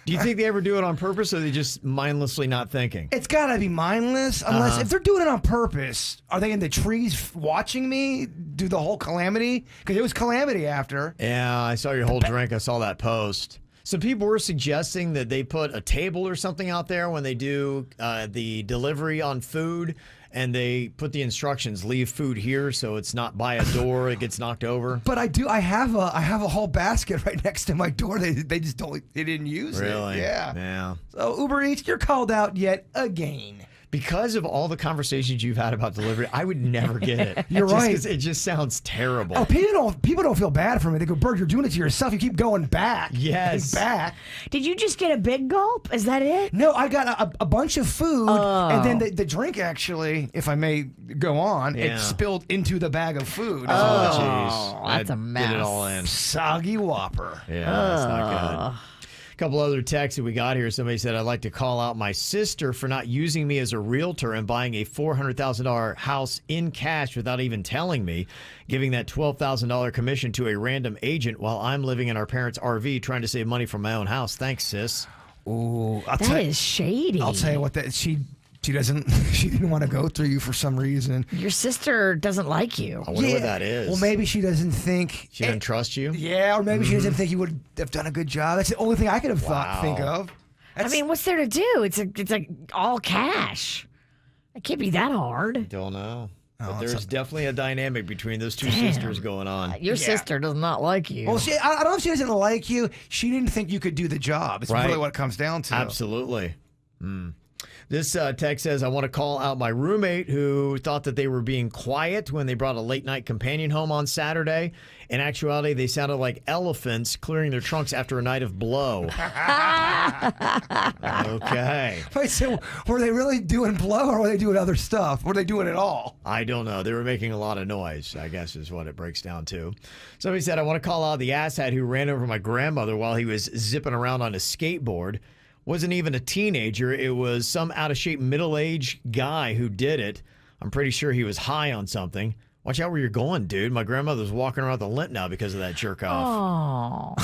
Do you think they ever do it on purpose, or are they just mindlessly not thinking? It's got to be mindless, unless if they're doing it on purpose, are they in the trees watching me do the whole calamity? Because it was calamity after. Yeah, I saw your whole drink. I saw that post. Some people were suggesting that they put a table or something out there when they do the delivery on food, and they put the instructions: leave food here, so it's not by a door; it gets knocked over. But I have a whole basket right next to my door. They just didn't use it. Really? Yeah. Yeah. So Uber Eats, you're called out yet again. Because of all the conversations you've had about delivery, I would never get it. You're Just right. 'cause it just sounds terrible. Oh, people don't feel bad for me. They go, Bird, you're doing it to yourself. You keep going back. Yes. And back. Did you just get a big gulp? Is that it? No, I got a bunch of food, and then the drink actually, if I may go on, Yeah. it spilled into the bag of food. Oh, jeez. that's a Did mess. it all in. Soggy Whopper. Yeah, that's not good. A couple other texts that we got here. Somebody said, I'd like to call out my sister for not using me as a realtor and buying a $400,000 house in cash without even telling me, giving that $12,000 commission to a random agent while I'm living in our parents' RV trying to save money from my own house. Thanks, sis. Ooh, That is shady. I'll tell you what, she didn't want to go through you for some reason. Your sister doesn't like you. I wonder what that is. Well, maybe she doesn't think. She doesn't trust you? Yeah, or maybe she doesn't think you would have done a good job. That's the only thing I could have think of. I mean, what's there to do? It's like all cash. It can't be that hard. Don't know. But there's definitely a dynamic between those two sisters going on. Your sister does not like you. Well, I don't know if she doesn't like you. She didn't think you could do the job. It's Right. really what it comes down to. Absolutely. This text says, I want to call out my roommate who thought that they were being quiet when they brought a late night companion home on Saturday. In actuality, they sounded like elephants clearing their trunks after a night of blow. Okay. Wait, so were they really doing blow or were they doing other stuff? Were they doing it all? I don't know. They were making a lot of noise, I guess is what it breaks down to. Somebody said, I want to call out the asshat who ran over my grandmother while he was zipping around on a skateboard. Wasn't even a teenager. It was some out-of-shape middle-aged guy who did it. I'm pretty sure he was high on something. Watch out where you're going, dude. My grandmother's walking around with a limp now because of that jerk-off. Oh.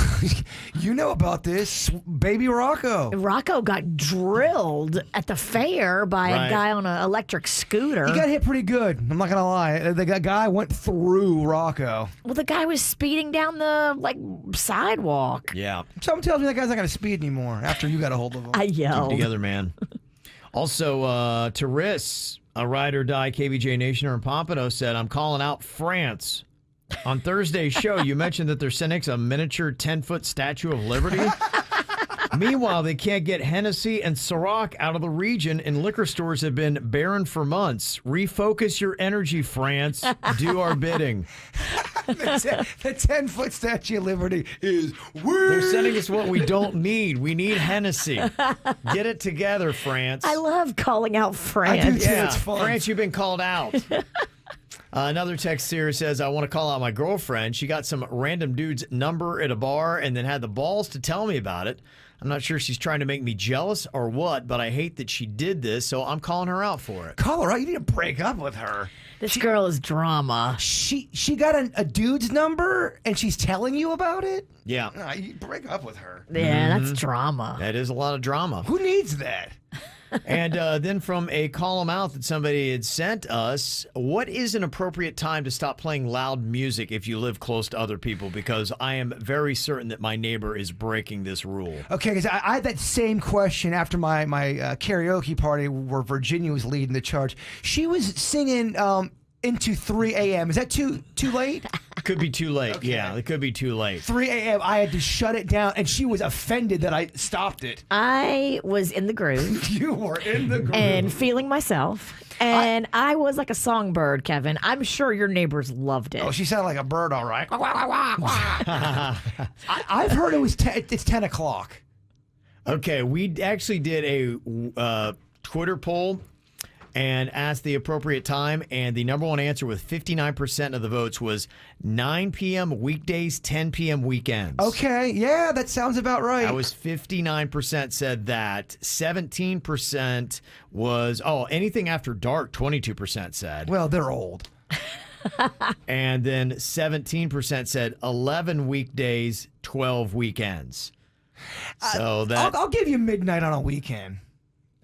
You know about this. Baby Rocco. Rocco got drilled at the fair by Right. a guy on an electric scooter. He got hit pretty good. I'm not going to lie. The guy went through Rocco. Well, the guy was speeding down the sidewalk. Yeah. Something tells me that guy's not going to speed anymore after you got a hold of him. I Keep yelled. it together, man. Also, Taris, a ride or die KVJ Nationer in Pompano, said, I'm calling out France. On Thursday's show, you mentioned that they're sending a miniature 10-foot Statue of Liberty. Meanwhile, they can't get Hennessy and Ciroc out of the region, and liquor stores have been barren for months. Refocus your energy, France. Do our bidding. The 10-foot Statue of Liberty is They're sending us what we don't need. We need Hennessy. Get it together, France. I love calling out France. I do too. Yeah, It's fun. France, you've been called out. Another text here says, I want to call out my girlfriend. She got some random dude's number at a bar and then had the balls to tell me about it. I'm not sure if she's trying to make me jealous or what, but I hate that she did this, so I'm calling her out for it. Call her out. You need to break up with her. This girl is drama. She got a dude's number and she's telling you about it? Yeah. No, you break up with her. Yeah, that's drama. That is a lot of drama. Who needs that? And then from a column out that somebody had sent us, what is an appropriate time to stop playing loud music if you live close to other people? Because I am very certain that my neighbor is breaking this rule. Okay, because I had that same question after my karaoke party where Virginia was leading the charge. She was singing into 3 a.m. Is that too late? Could be too late. Okay. Yeah, it could be too late. 3 a.m. I had to shut it down, and she was offended that I stopped it. I was in the groove You were in the groove. and feeling myself. And I was like a songbird, Kevin. I'm sure your neighbors loved it. Oh, she sounded like a bird, all right. I've heard it's 10 o'clock. Okay, we actually did a Twitter poll and asked the appropriate time, and the number one answer with 59% of the votes was 9 p.m. weekdays, 10 p.m. weekends. Okay, yeah, that sounds about right. That was 59% said that. 17% was, anything after dark, 22% said. Well, they're old. And then 17% said 11 weekdays, 12 weekends. So I'll give you midnight on a weekend.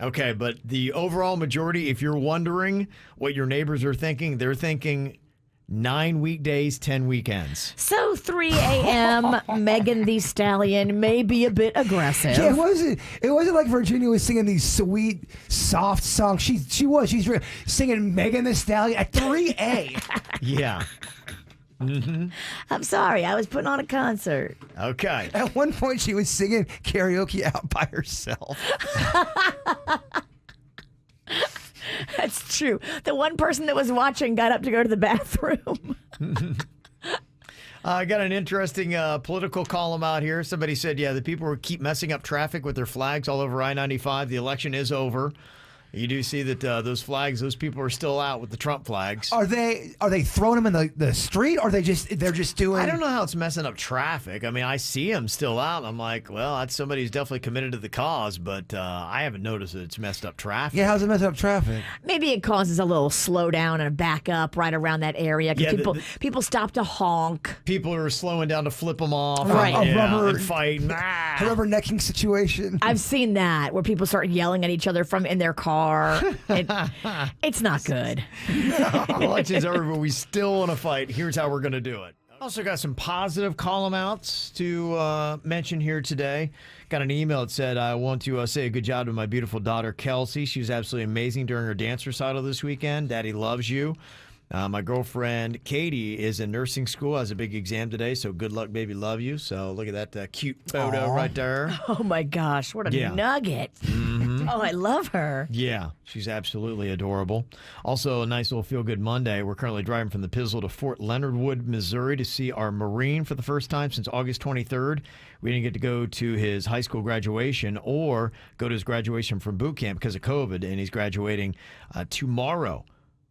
Okay, but the overall majority, if you're wondering what your neighbors are thinking, they're thinking 9 weekdays, 10 weekends. So 3 a.m. Megan Thee Stallion may be a bit aggressive. Yeah, it wasn't like Virginia was singing these sweet, soft songs. She's singing Megan Thee Stallion at 3 a.m. Yeah. I'm sorry, I was putting on a concert. Okay. At one point, she was singing karaoke out by herself. That's true. The one person that was watching got up to go to the bathroom. I got an interesting political column out here. Somebody said, the people who keep messing up traffic with their flags all over I-95. The election is over. You do see that those flags, those people are still out with the Trump flags. Are they throwing them in the street, or they're just doing? I don't know how it's messing up traffic. I mean, I see them still out, and I'm like, well, that's somebody who's definitely committed to the cause, but I haven't noticed that it's messed up traffic. Yeah, how's it messing up traffic? Maybe it causes a little slowdown and a backup right around that area. 'Cause Yeah, people stop to honk. People are slowing down to flip them off, Right. and fight. A rubbernecking situation. I've seen that where people start yelling at each other from in their car. It's not good. Election's over, but we still want to fight. Here's how we're going to do it. Also got some positive column outs to mention here today. Got an email that said, I want to say a good job to my beautiful daughter, Kelsey. She was absolutely amazing during her dance recital this weekend. Daddy loves you. My girlfriend, Katie, is in nursing school, has a big exam today, so good luck, baby, love you. So look at that cute photo right there. Oh, my gosh. What a nugget. Mm-hmm. Oh, I love her. Yeah, she's absolutely adorable. Also, a nice little feel-good Monday. We're currently driving from the Pizzle to Fort Leonard Wood, Missouri to see our Marine for the first time since August 23rd. We didn't get to go to his high school graduation or go to his graduation from boot camp because of COVID, and he's graduating tomorrow,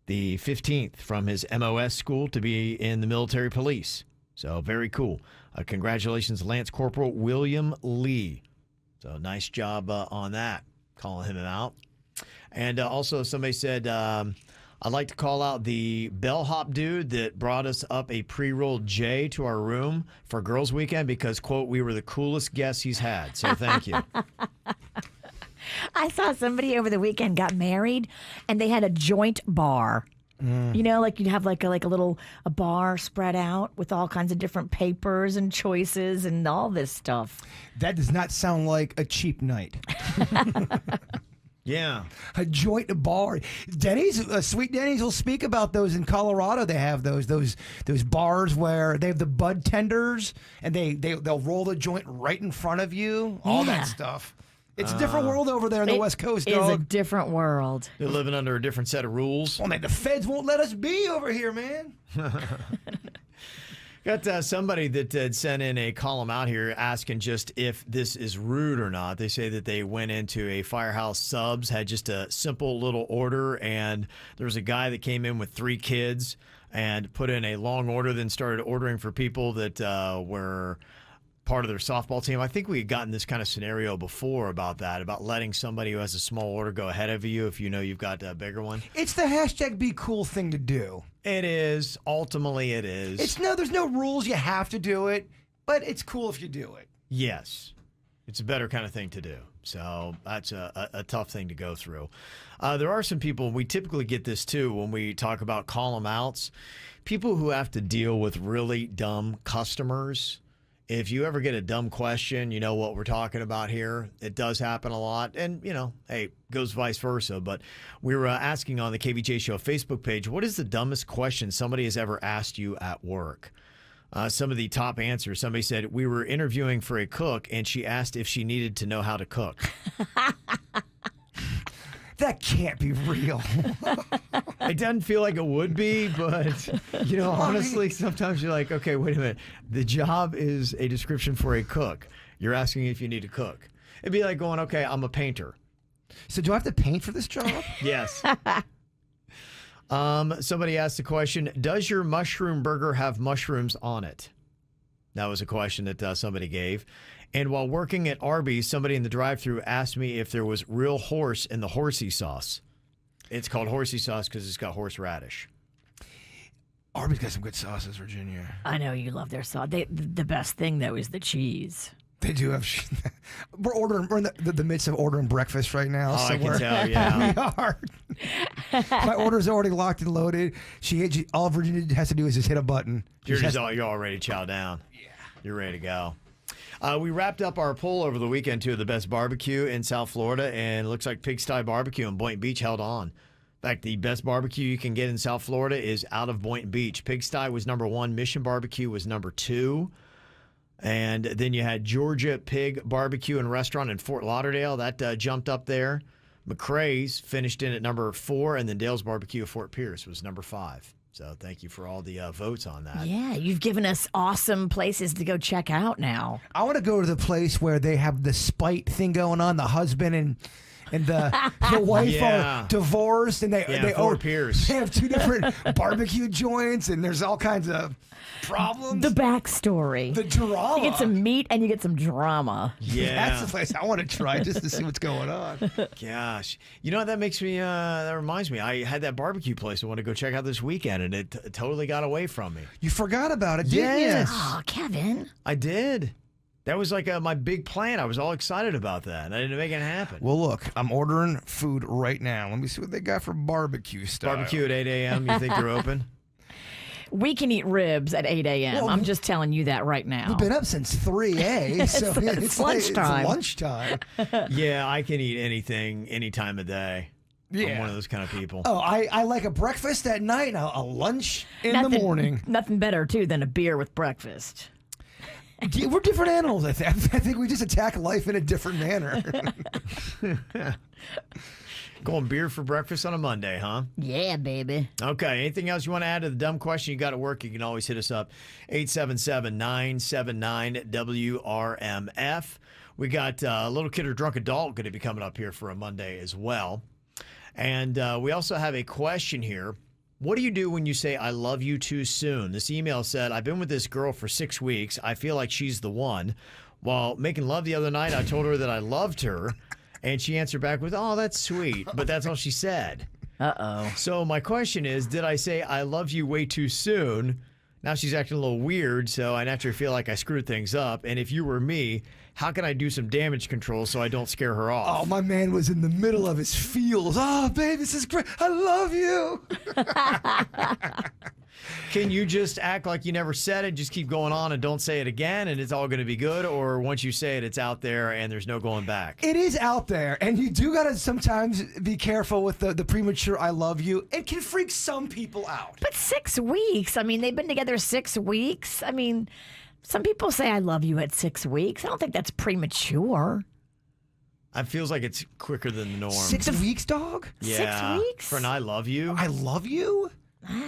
the 15th, from his MOS school to be in the military police. So very cool. Congratulations, Lance Corporal William Lee. So nice job on that, calling him out. And also somebody said, I'd like to call out the bellhop dude that brought us up a pre-rolled J to our room for girls' weekend because, quote, we were the coolest guests he's had. So thank you. I saw somebody over the weekend got married, and they had a joint bar. You know, like you'd have like a bar spread out with all kinds of different papers and choices and all this stuff. That does not sound like a cheap night. Yeah. A joint bar. Denny's, Sweet Denny's will speak about those in Colorado. They have those bars where they have the bud tenders and they'll roll the joint right in front of you. All that stuff. It's a different world over there on the West Coast, dog. It is a different world. They're living under a different set of rules. Well, man, the feds won't let us be over here, man. Got somebody that had sent in a column out here asking just if this is rude or not. They say that they went into a Firehouse Subs, had just a simple little order, and there was a guy that came in with 3 kids and put in a long order, then started ordering for people that were part of their softball team. I think we had gotten this kind of scenario before about that, about letting somebody who has a small order go ahead of you if you know you've got a bigger one. It's the hashtag be cool thing to do. It is. Ultimately, it is. There's no rules. You have to do it, but it's cool if you do it. Yes. It's a better kind of thing to do. So that's a tough thing to go through. There are some people, we typically get this too when we talk about call them outs, people who have to deal with really dumb customers. If you ever get a dumb question, you know what we're talking about here. It does happen a lot. And, hey, goes vice versa. But we were asking on the KVJ Show Facebook page, what is the dumbest question somebody has ever asked you at work? Some of the top answers, somebody said, we were interviewing for a cook, and she asked if she needed to know how to cook. That can't be real. It doesn't feel like it would be, but, honestly, sometimes you're like, okay, wait a minute. The job is a description for a cook. You're asking if you need to cook. It'd be like going, okay, I'm a painter. So do I have to paint for this job? Yes. Somebody asked the question, does your mushroom burger have mushrooms on it? That was a question that somebody gave. And while working at Arby's, somebody in the drive-thru asked me if there was real horse in the horsey sauce. It's called horsey sauce because it's got horseradish. Arby's got some good sauces, Virginia. I know you love their sauce. The best thing, though, is the cheese. They do have. We're in the midst of ordering breakfast right now. Oh, so I can tell, yeah. We are. My order's already locked and loaded. All Virginia has to do is just hit a button. You're all ready to chow down. Yeah. You're ready to go. We wrapped up our poll over the weekend, too, of the best barbecue in South Florida, and it looks like Pigsty Barbecue in Boynton Beach held on. In fact, the best barbecue you can get in South Florida is out of Boynton Beach. Pigsty was number 1. Mission Barbecue was number 2. And then you had Georgia Pig Barbecue and Restaurant in Fort Lauderdale. That jumped up there. McRae's finished in at number 4, and then Dale's Barbecue of Fort Pierce was number 5. So thank you for all the votes on that. Yeah, you've given us awesome places to go check out now. I want to go to the place where they have the spite thing going on. The husband and the wife are divorced, and Fort Pierce. They have 2 different barbecue joints, and there's all kinds of problems. The backstory. The drama. You get some meat and you get some drama. Yeah. That's the place I want to try just to see what's going on. Gosh. You know what that makes me, that reminds me, I had that barbecue place I want to go check out this weekend, and it totally got away from me. You forgot about it, didn't Yes. you? Oh, Kevin. I did. That was like my big plan. I was all excited about that, and I didn't make it happen. Well, look, I'm ordering food right now. Let me see what they got for barbecue style. Barbecue at 8 a.m., you think they're open? We can eat ribs at 8 a.m. Well, I'm just telling you that right now. We've been up since 3 so it's lunchtime. It's lunchtime. Yeah, I can eat anything, any time of day. Yeah. I'm one of those kind of people. Oh, I like a breakfast at night and a lunch in the morning. Nothing better, too, than a beer with breakfast. We're different animals, I think. I think we just attack life in a different manner. Going beer for breakfast on a Monday, huh? Yeah, baby. Okay. Anything else you want to add to the dumb question you got at work? You can always hit us up, 877-979-WRMF. We got Little Kid or Drunk Adult going to be coming up here for a Monday as well. And we also have a question here. What do you do when you say, I love you too soon? This email said, I've been with this girl for 6 weeks. I feel like she's the one. While making love the other night, I told her that I loved her. And she answered back with, oh, that's sweet. But that's all she said. Uh-oh. So my question is, did I say I love you way too soon? Now she's acting a little weird, so I naturally feel like I screwed things up. And if you were me, how can I do some damage control so I don't scare her off? Oh, my man was in the middle of his feels. Oh, babe, this is great. I love you. Can you just act like you never said it, just keep going on and don't say it again, and it's all going to be good? Or once you say it, it's out there and there's no going back? It is out there, and you do got to sometimes be careful with the premature I love you. It can freak some people out. But 6 weeks. I mean, they've been together 6 weeks. I mean, some people say I love you at 6 weeks. I don't think that's premature. It feels like it's quicker than the norm. 6 weeks, dog? Yeah. 6 weeks? For an I love you? I love you?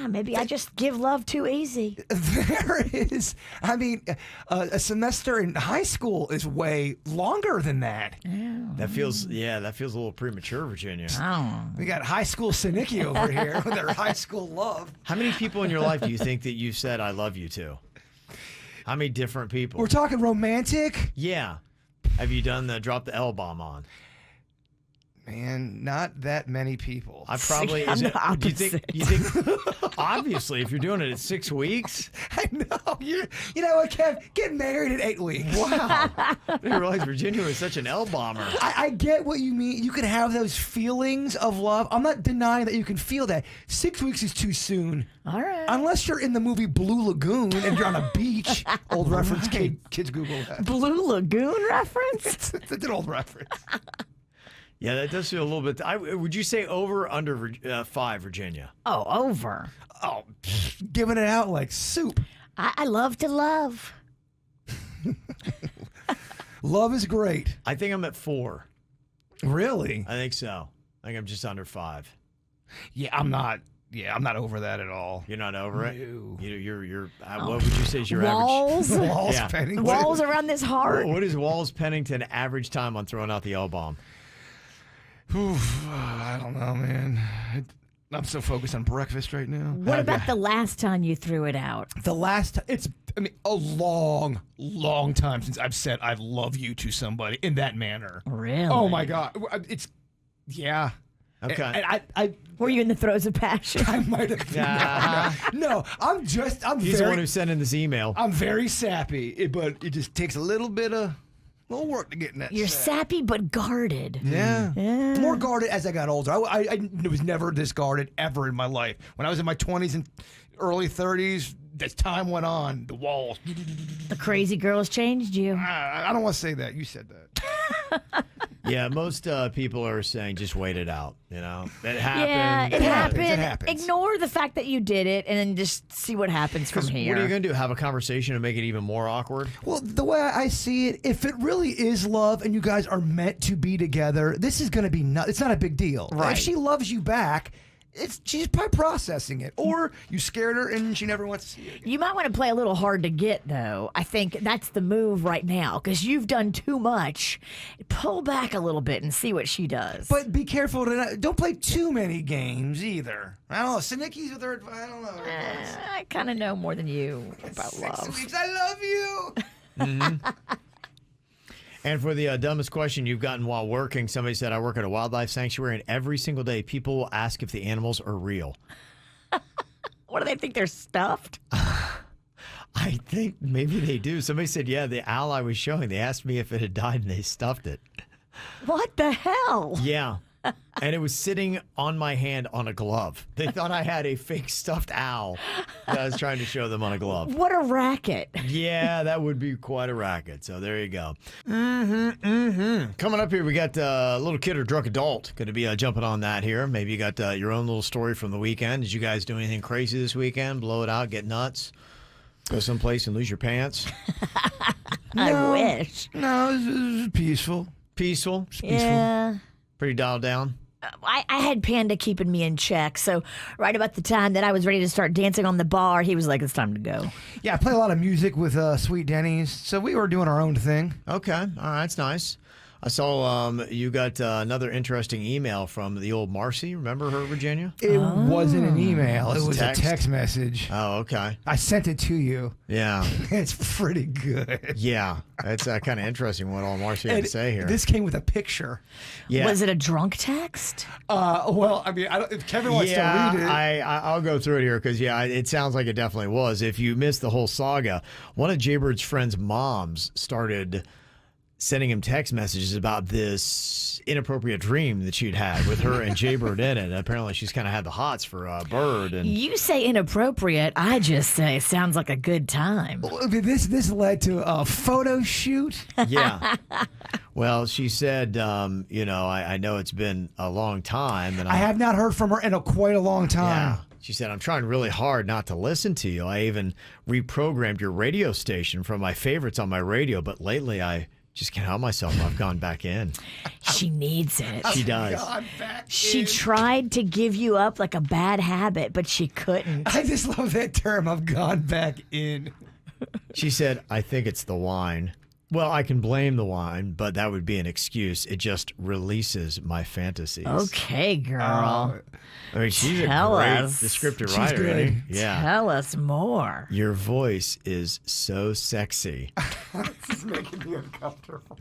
Maybe I just give love too easy. There is. I mean, a semester in high school is way longer than that. That feels a little premature, Virginia. We got high school Sinicki over here with their high school love. How many people in your life do you think that you've said I love you to? How many different people? We're talking romantic? Yeah. Have you done the drop the L bomb on? Man, not that many people. I probably I'm is it, the do you think obviously if you're doing it at 6 weeks? I know. You know what, Kev? Get married in 8 weeks. Wow. I didn't realize Virginia was such an L bomber. I get what you mean. You can have those feelings of love. I'm not denying that you can feel that. 6 weeks is too soon. All right. Unless you're in the movie Blue Lagoon and you're on a beach. Old reference. Kids Google that. Blue Lagoon reference? It's an old reference. Yeah, that does feel a little bit. Would you say over or under 5, Virginia? Oh, over. Oh, giving it out like soup. I love to love. Love is great. I think I'm at 4. Really? I think so. I think I'm just under 5. Yeah, I'm not. Yeah, I'm not over that at all. You're not over it? No. You're what would you say is your Walls? average? Walls Yeah. Pennington. Walls around this heart. What is Walls Pennington average time on throwing out the L bomb? I don't know, man. I'm so focused on breakfast right now. What about the last time you threw it out? The last time, a long, long time since I've said I love you to somebody in that manner. Really? Oh my God. Yeah. Okay. And I Were you in the throes of passion? I might have. No, I'm He's the one who sent in this email. I'm very sappy, but it just takes a little work to get in that. You're sappy but guarded. Yeah. More guarded as I got older. I was never this guarded ever in my life. When I was in my 20s and early 30s, as time went on, the walls. The crazy girls changed you. I don't want to say that. You said that. Yeah, most people are saying just wait it out. You know, it happened. Yeah, it happened. It happens. Ignore the fact that you did it and then just see what happens from here. What are you going to do? Have a conversation and make it even more awkward? Well, the way I see it, if it really is love and you guys are meant to be together, this is going to be it's not a big deal. Right. If she loves you back, she's probably processing it. Or you scared her and she never wants to see you again. You might want to play a little hard to get, though. I think that's the move right now because you've done too much. Pull back a little bit and see what she does. But be careful don't play too many games either. I don't know. Sinicki's with her. I don't know. I kind of know more than you about 6 love. weeks. I love you. And for the dumbest question you've gotten while working, somebody said, I work at a wildlife sanctuary, and every single day people will ask if the animals are real. What do they think? They're stuffed? I think maybe they do. Somebody said, yeah, the owl I was showing, they asked me if it had died, and they stuffed it. What the hell? Yeah. And it was sitting on my hand on a glove. They thought I had a fake stuffed owl that I was trying to show them on a glove. What a racket. Yeah, that would be quite a racket. So there you go. Coming up here, we got a little kid or drunk adult. Going to be jumping on that here. Maybe you got your own little story from the weekend. Did you guys do anything crazy this weekend? Blow it out, get nuts, go someplace and lose your pants? I wish. No, it was peaceful. Peaceful? Yeah. Pretty dialed down? I had Panda keeping me in check. So right about the time that I was ready to start dancing on the bar, he was like, it's time to go. Yeah, I play a lot of music with Sweet Denny's, so we were doing our own thing. Okay. All right. That's nice. I saw you got another interesting email from the old Marcy. Remember her, Virginia? It wasn't an email. It was text? a text message. Oh, okay. I sent it to you. Yeah. It's pretty good. Yeah. It's kind of interesting what all Marcy had to say here. This came with a picture. Yeah. Was it a drunk text? Well, I mean, if Kevin wants to read it. I'll go through it here because, it sounds like it definitely was. If you missed the whole saga, one of Jaybird's friend's moms started sending him text messages about this inappropriate dream that she'd had with her and Jaybird in it. Apparently, she's kind of had the hots for Bird. And You say inappropriate. I just say sounds like a good time. This led to a photo shoot. yeah. Well, she said, I know it's been a long time. And I have not heard from her in quite a long time. Yeah. She said, I'm trying really hard not to listen to you. I even reprogrammed your radio station from my favorites on my radio, but lately I just can't help myself. I've gone back in. She needs it. She does. She tried to give you up like a bad habit, but she couldn't. I just love that term. I've gone back in. She said, I think it's the wine. Well, I can blame the wine, but that would be an excuse. It just releases my fantasies. Okay, girl. I mean, she's Tell a great us. descriptive She's writer. good. Isn't she? Yeah. Tell us more. Your voice is so sexy. This is making me uncomfortable.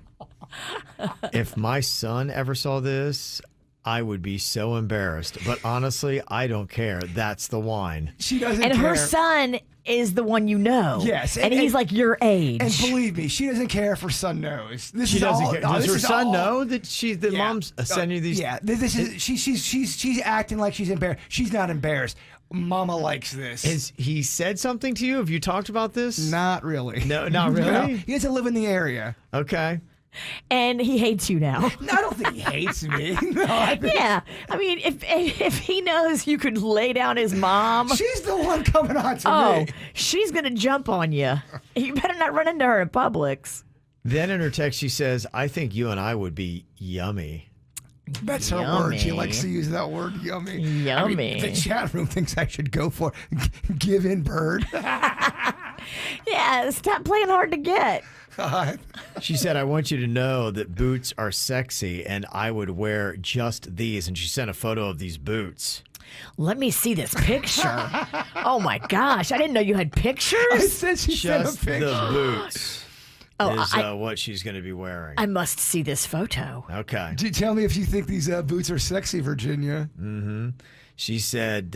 If my son ever saw this, I would be so embarrassed. But honestly, I don't care. That's the wine. She doesn't And care. her son is the one you know. Yes, And he's like your age. And believe me, she doesn't care if her son knows. This She is doesn't all, care. no, Does this her is son all- know that mom's sending you these? Yeah, this is she's acting like she's embarrassed. She's not embarrassed. Mama likes this. Has he said something to you? Have you talked about this? Not really. No, not really? No, he doesn't live in the area. Okay. And he hates you now. No, I don't think he hates me. No, I think Yeah. I mean, if he knows you could lay down his mom. she's the one coming on to Oh, me. she's going to jump on you. You better not run into her at Publix. Then in her text, she says, I think you and I would be yummy. That's her word. She Yummy. likes to use that word, yummy. I mean, Yummy. the chat room thinks I should go for give in bird. Yeah, stop playing hard to get. God. She said, I want you to know that boots are sexy and I would wear just these. And she sent a photo of these boots. Let me see this picture. Oh my gosh, I didn't know you had I pictures. said she sent Just a picture. the boots Oh, is what she's going to be wearing. I must see this photo. Okay. Tell me if you think these boots are sexy, Virginia. She said,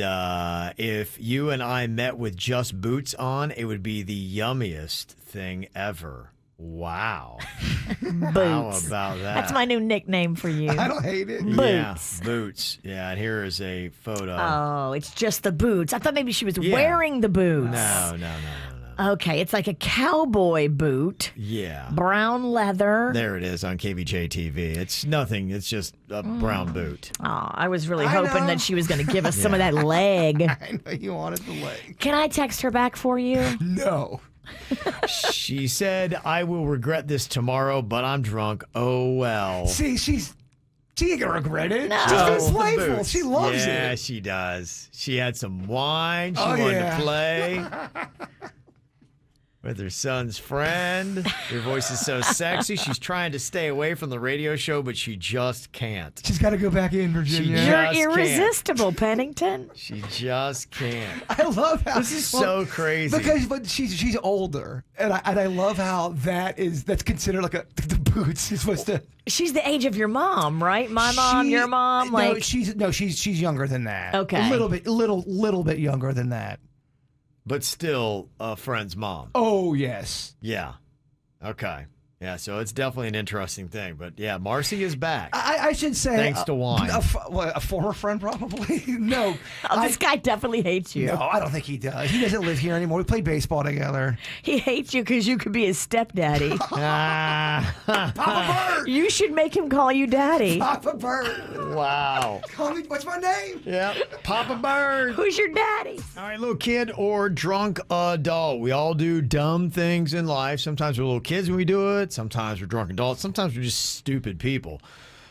if you and I met with just boots on, it would be the yummiest thing ever. Wow. How Boots. about that? That's my new nickname for you. I don't hate it. Yeah, Boots. boots. Yeah, and here is a photo. Oh, it's just the boots. I thought maybe she was Yeah. wearing the boots. No. Okay, it's like a cowboy boot, Yeah. brown leather. There it is on KVJ TV. It's nothing. It's just a brown boot. Oh, I was really I hoping know. that she was going to give us some of that leg. I know you wanted the leg. Can I text her back for you? No. She said, I will regret this tomorrow, but I'm drunk. Oh, well. See, she ain't gonna regret it. No. She's Oh, been the playful. boots. She loves Yeah, it. she does. She had some wine. She Oh, wanted yeah. to play with her son's friend. Your voice is so sexy. She's trying to stay away from the radio show, but she just can't. She's got to go back in, Virginia. She You're just can't. irresistible, Pennington. She just can't. I love how This is so crazy. but she's older, and I love how that's considered like the boots. She's supposed to. She's the age of your mom, right? My mom, She- your mom, No, like she's younger than that. Okay. a little bit younger than that. But still a friend's mom. Oh yes. Yeah. Okay. Yeah, so it's definitely an interesting thing. But yeah, Marcy is back. I should say Thanks to wine. A former friend, probably. No. oh, this guy definitely hates you. No, I don't think he does. He doesn't live here anymore. We played baseball together. He hates you because you could be his stepdaddy. Papa Bird. You should make him call you daddy. Papa Bird. Wow. Call me. What's my name? Yep. Papa Bird. Who's your daddy? All right, little kid or drunk adult. We all do dumb things in life. Sometimes we're little kids when we do it. Sometimes we're drunk adults. Sometimes we're just stupid people.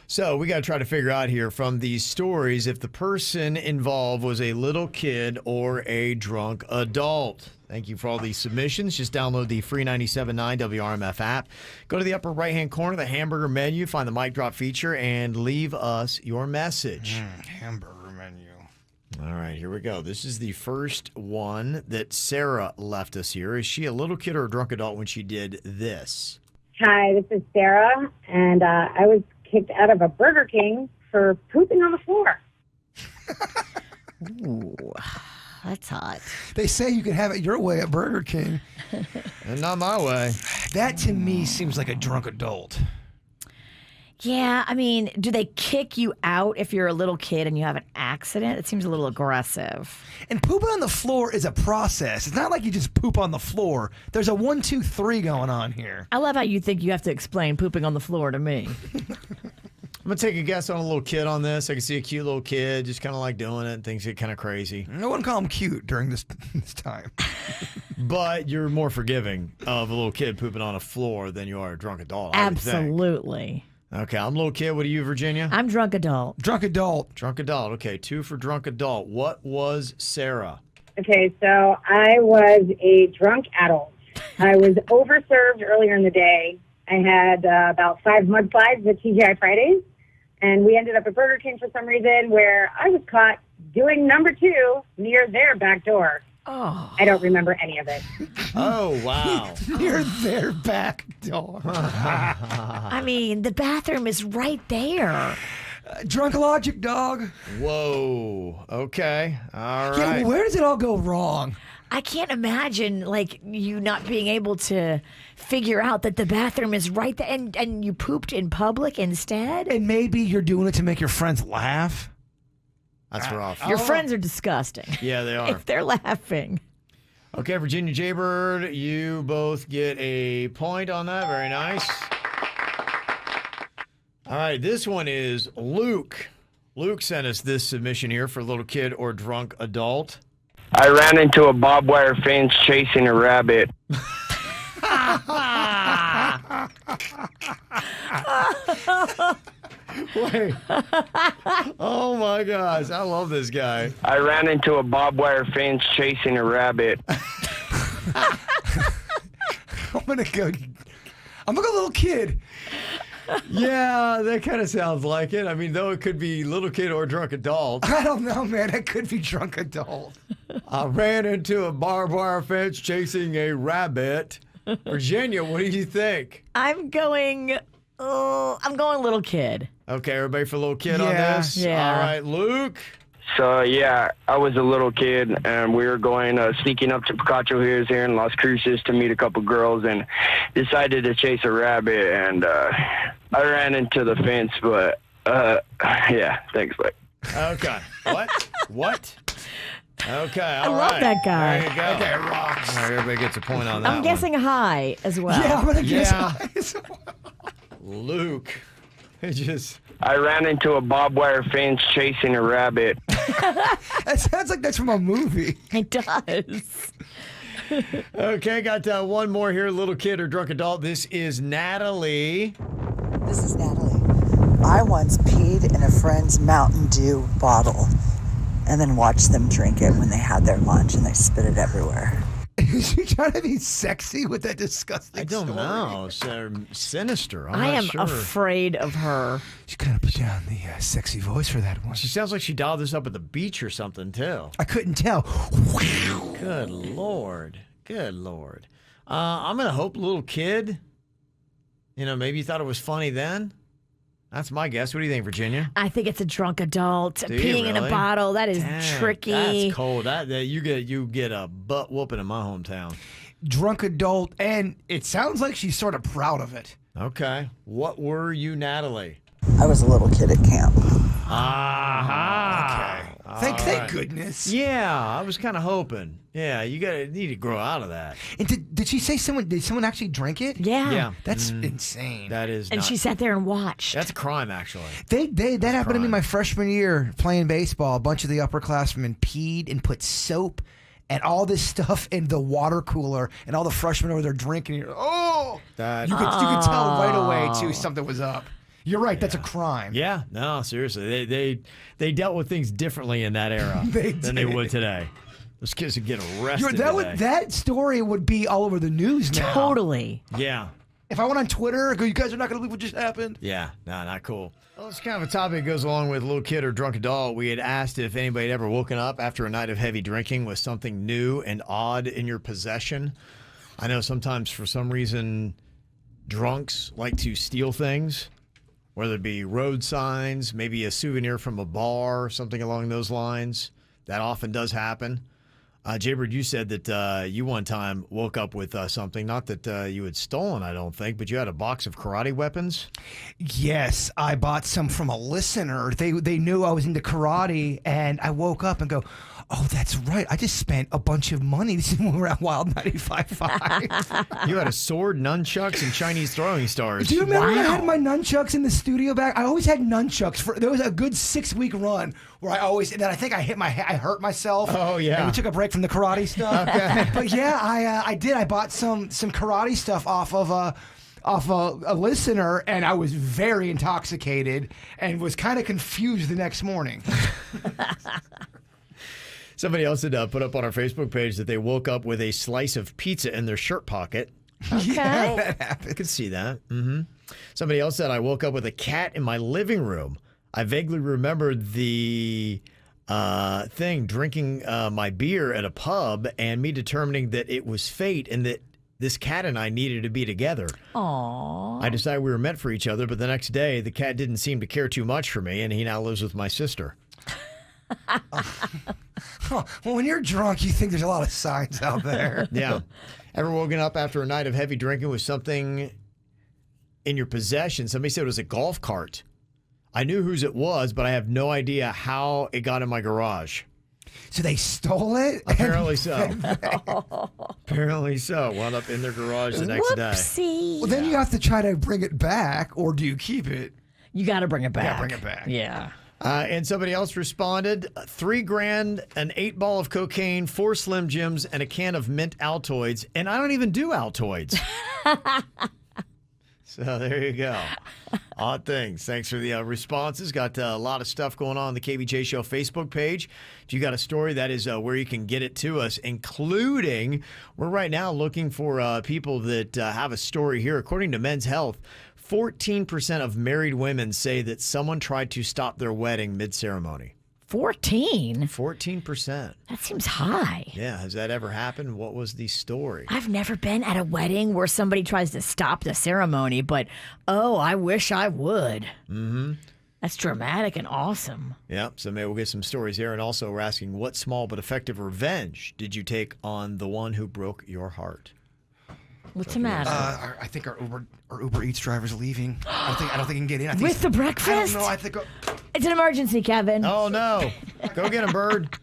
So we got to try to figure out here from these stories if the person involved was a little kid or a drunk adult. Thank you for all these submissions. Just download the free 97.9 WRMF app. Go to the upper right-hand corner, the hamburger menu, find the mic drop feature, and leave us your message. Hamburger menu. All right, here we go. This is the first one that Sarah left us here. Is she a little kid or a drunk adult when she did this? Hi, this is Sarah, and I was kicked out of a Burger King for pooping on the floor. Ooh, That's hot. They say you can have it your way at Burger King. And not my way. That to me seems like a drunk adult. Yeah, I mean, do they kick you out if you're a little kid and you have an accident? It seems a little aggressive. And pooping on the floor is a process. It's not like you just poop on the floor. There's a 1, 2, 3 going on here. I love how you think you have to explain pooping on the floor to me. I'm going to take a guess on a little kid on this. I can see a cute little kid just kind of like doing it and things get kind of crazy. I wouldn't call him cute during this time. But you're more forgiving of a little kid pooping on a floor than you are a drunk adult. I would think. Absolutely. Okay, I'm a little kid. What are you, Virginia? I'm drunk adult. Drunk adult. Drunk adult. Okay, 2 for drunk adult. What was Sarah? Okay, so I was a drunk adult. I was overserved earlier in the day. I had about 5 mudslides at TGI Fridays, and we ended up at Burger King for some reason where I was caught doing number 2 near their back door. Oh. I don't remember any of it. Oh, wow. Near their back door. I mean, the bathroom is right there. Drunk logic, dog. Whoa. Okay. All right. Yeah, where does it all go wrong? I can't imagine, like, you not being able to figure out that the bathroom is right there and you pooped in public instead? And maybe you're doing it to make your friends laugh. That's rough. Your friends are disgusting. Yeah, they are. If they're laughing. Okay, Virginia Jaybird, you both get a point on that. Very nice. All right, this one is Luke. Luke sent us this submission here for little kid or drunk adult. I ran into a barbed wire fence chasing a rabbit. Wait. Oh my gosh, I love this guy. I ran into a barbed wire fence chasing a rabbit. I'm gonna go little kid. Yeah, that kind of sounds like it. I mean, though it could be little kid or drunk adult. I don't know, man. It could be drunk adult. I ran into a barbed wire fence chasing a rabbit. Virginia, what do you think? I'm going little kid. Okay, everybody for little kid on Yeah. this? Yeah. All right, Luke. So, yeah, I was a little kid, and we were going, sneaking up to Picacho Hills here in Las Cruces to meet a couple girls, and decided to chase a rabbit, and I ran into the fence, but, yeah, thanks, Blake. Okay. What? Okay, all love right. that guy. There you go. Okay, rocks. All right, everybody gets a point on that I'm guessing high as well. Yeah, I'm gonna guess. Yeah. Luke. It just... I ran into a barbed wire fence chasing a rabbit. That sounds like that's from a movie. It does. Okay, got one more here, little kid or drunk adult. This is Natalie. This is Natalie. I once peed in a friend's Mountain Dew bottle and then watched them drink it when they had their lunch and they spit it everywhere. Is she trying to be sexy with that disgusting I don't story? know. It's sinister. I am not sure. afraid of her. She kind of put down the sexy voice for that one. She sounds like she dialed this up at the beach or something, too. I couldn't tell. Good Lord. Good Lord. I'm going to hope little kid, maybe you thought it was funny then. That's my guess. What do you think, Virginia? I think it's a drunk adult Do you peeing in a really? bottle. That is Dang, tricky. That's cold. That you get a butt whooping in my hometown. Drunk adult, and it sounds like she's sort of proud of it. Okay. What were you, Natalie? I was a little kid at camp. Okay. Thank goodness. Yeah, I was kind of hoping. Yeah, you need to grow out of that. And did she say did someone actually drink it? Yeah. Yeah. That's insane. That is And not, she sat there and watched. That's a crime, actually. That happened to me crime. my freshman year playing baseball. A bunch of the upperclassmen peed and put soap and all this stuff in the water cooler, and all the freshmen over there drinking. You could tell right away too something was up. You're right. That's a crime. Yeah, no, seriously. They dealt with things differently in that era than they would today. Those kids would get arrested today. That story would be all over the news now. Totally. Yeah. If I went on Twitter, I go, you guys are not going to believe what just happened. Yeah, no, not cool. Well, it's kind of a topic that goes along with little kid or drunk adult. We had asked if anybody had ever woken up after a night of heavy drinking with something new and odd in your possession. I know sometimes for some reason drunks like to steal things, whether it be road signs, maybe a souvenir from a bar, something along those lines. That often does happen. Jaybird, you said that you one time woke up with something, not that you had stolen, I don't think, but you had a box of karate weapons? Yes, I bought some from a listener. They knew I was into karate, and I woke up and go, oh, that's right. I just spent a bunch of money. This is when we were at Wild 95.5. You had a sword, nunchucks, and Chinese throwing stars. Do you remember when I had my nunchucks in the studio back? I always had nunchucks. There was a good 6-week run where and then I think I hurt myself. Oh, yeah. And we took a break from the karate stuff. Okay. But yeah, I did. I bought some karate stuff off of a listener, and I was very intoxicated and was kind of confused the next morning. Somebody else had put up on our Facebook page that they woke up with a slice of pizza in their shirt pocket. Okay. Yeah, that happened. I could see that. Mm-hmm. Somebody else said, I woke up with a cat in my living room. I vaguely remembered the thing, drinking my beer at a pub and me determining that it was fate and that this cat and I needed to be together. Aww. I decided we were meant for each other, but the next day, the cat didn't seem to care too much for me, and he now lives with my sister. Well, when you're drunk, you think there's a lot of signs out there. Yeah. Ever woken up after a night of heavy drinking with something in your possession? Somebody said it was a golf cart. I knew whose it was, but I have no idea how it got in my garage. So they stole it? Apparently so. Apparently so. Wound up in their garage the next day. Whoopsie. Well, then you have to try to bring it back, or do you keep it? You got to bring it back. Yeah, bring it back. Yeah. And somebody else responded, $3,000, an 8-ball of cocaine, 4 Slim Jims, and a can of mint Altoids. And I don't even do Altoids. So there you go. Odd things. Thanks for the responses. Got a lot of stuff going on the KVJ Show Facebook page. If you got a story, that is where you can get it to us, including we're right now looking for people that have a story here. According to Men's Health, 14% of married women say that someone tried to stop their wedding mid-ceremony. 14? 14%. That seems high. Yeah. Has that ever happened? What was the story? I've never been at a wedding where somebody tries to stop the ceremony, but oh, I wish I would. Mm-hmm. That's dramatic and awesome. Yeah. So maybe we'll get some stories here. And also we're asking, what small but effective revenge did you take on the one who broke your heart? What's the matter? I think our Uber Eats driver's leaving. I don't think he can get in. I think With the breakfast? I don't know. I think. It's an emergency, Kevin. Oh, no. Go get him, Bird.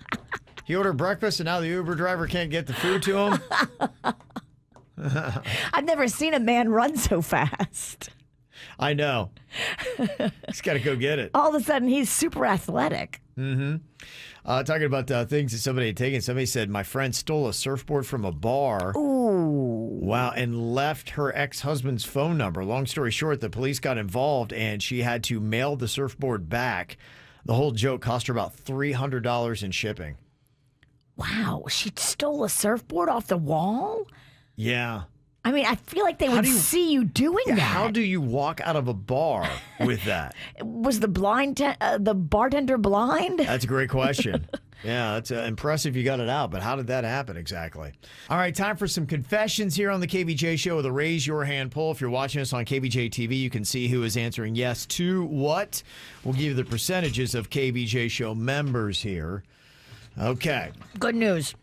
He ordered breakfast, and now the Uber driver can't get the food to him. I've never seen a man run so fast. I know. He's got to go get it. All of a sudden, he's super athletic. Mm-hmm. Talking about things that somebody had taken. Somebody said, my friend stole a surfboard from a bar. Ooh. Wow, and left her ex-husband's phone number. Long story short, the police got involved, and she had to mail the surfboard back. The whole joke cost her about $300 in shipping. Wow, she stole a surfboard off the wall? Yeah. I mean, I feel like they would see you doing that. How do you walk out of a bar with that? Was the bartender blind? That's a great question. Yeah, that's impressive you got it out, but how did that happen exactly? All right, time for some confessions here on the KVJ Show with a Raise Your Hand poll. If you're watching us on KVJ TV, you can see who is answering yes to what. We'll give you the percentages of KVJ Show members here. Okay. Good news.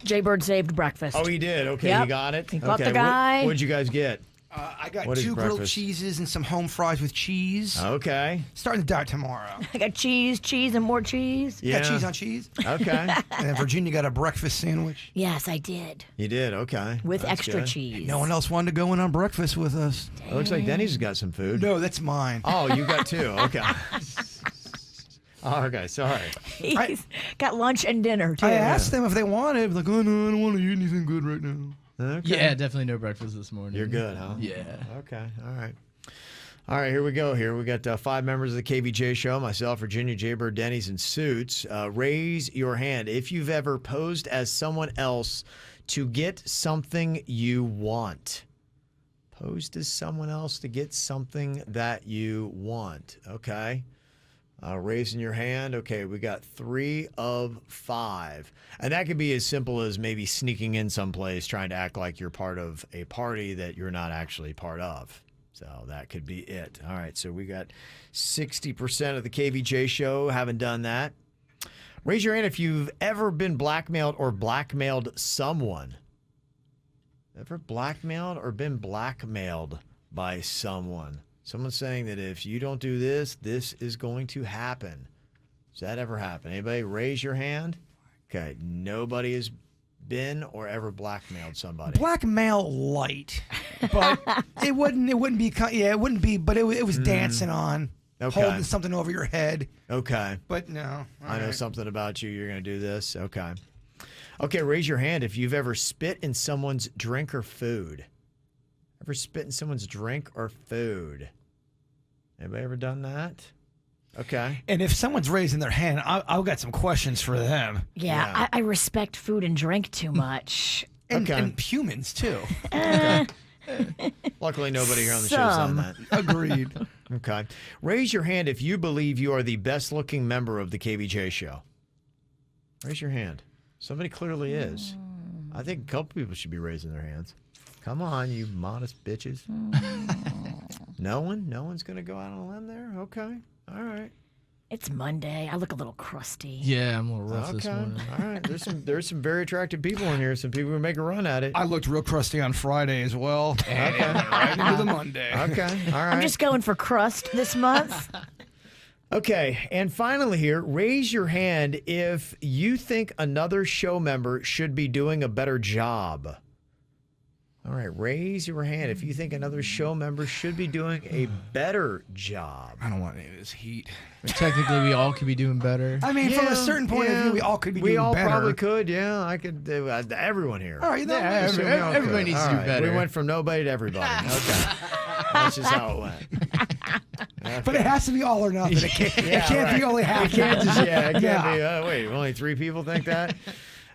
Jaybird saved breakfast. Oh, he did? Okay, Yep. He got it? He caught okay. the guy. What'd you guys get? I got What is 2 grilled breakfast? cheeses and some home fries with cheese. Okay. Starting to diet tomorrow. I got cheese, and more cheese. Yeah. Got cheese on cheese. Okay. And then Virginia got a breakfast sandwich. Yes, I did. You did? Okay. With That's extra good. cheese. No one else wanted to go in on breakfast with us. It looks like Denny's has got some food. No, that's mine. Oh, you got 2. Okay. Oh, okay, sorry. He's got lunch and dinner, too. I asked them if they wanted. Like, oh, no, I don't want to eat anything good right now. Okay. Yeah, definitely no breakfast this morning. You're good, huh? Yeah. Okay, all right. All right, here we go. We got 5 members of the KVJ Show, myself, Virginia, Jaybird, Denny's, and Suits. Raise your hand if you've ever posed as someone else to get something you want. Posed as someone else to get something that you want. Okay. Raising your hand. Okay, we got 3 of 5. And that could be as simple as maybe sneaking in someplace, trying to act like you're part of a party that you're not actually part of. So that could be it. All right, so we got 60% of the KVJ Show haven't done that. Raise your hand if you've ever been blackmailed or blackmailed someone. Ever blackmailed or been blackmailed by someone? Someone's saying that if you don't do this, this is going to happen. Does that ever happen? Anybody raise your hand? Okay, nobody has been or ever blackmailed somebody. Blackmail light, but it wouldn't be. Yeah, it wouldn't be. But it was dancing on, holding something over your head. Okay, but no. I know something about you. You're going to do this. Okay. Okay, raise your hand if you've ever spit in someone's drink or food. Ever spit in someone's drink or food? Anybody ever done that? Okay. And if someone's raising their hand, I've got some questions for them. Yeah. I respect food and drink too much. And humans, too. Luckily, nobody here on the show's done that. Agreed. Okay. Raise your hand if you believe you are the best-looking member of the KVJ Show. Raise your hand. Somebody clearly is. I think a couple people should be raising their hands. Come on, you modest bitches. No one? No one's going to go out on a limb there? Okay. All right. It's Monday. I look a little crusty. Yeah, I'm a little rough this morning. All right. There's some very attractive people in here. Some people who make a run at it. I looked real crusty on Friday as well. And right into the Monday. Okay. All right. I'm just going for crust this month. Okay, and finally here, raise your hand if you think another show member should be doing a better job. All right, raise your hand if you think another show member should be doing a better job. I don't want any of this heat. But technically, we all could be doing better. I mean, from a certain point of view, we all could be doing better. We all probably could, yeah. I could do everyone here. All right, everybody needs to do better. We went from nobody to everybody. Okay. That's just how it went. Okay. But it has to be all or nothing. It can't be only half. It can't be, wait, only 3 people think that?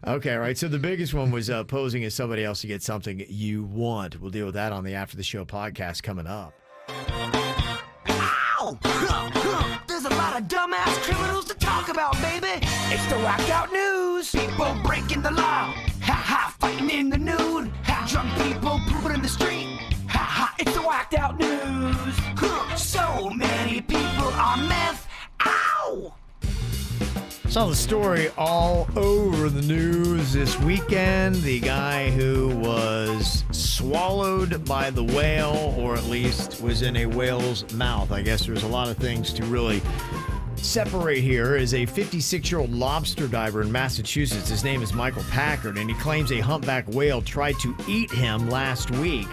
Okay, all right. So the biggest one was posing as somebody else to get something you want. We'll deal with that on the After the Show podcast coming up. Ow! There's a lot of dumbass criminals to talk about, baby. It's the whacked out news. People breaking the law. Ha-ha, fighting in the nude. Drunk people pooping in the street. Ha-ha, it's the whacked out news. So many people on meth. Ow! Saw the story all over the news this weekend. The guy who was swallowed by the whale, or at least was in a whale's mouth. I guess there's a lot of things to really separate here. Is a 56-year-old lobster diver in Massachusetts. His name is Michael Packard, and he claims a humpback whale tried to eat him last week.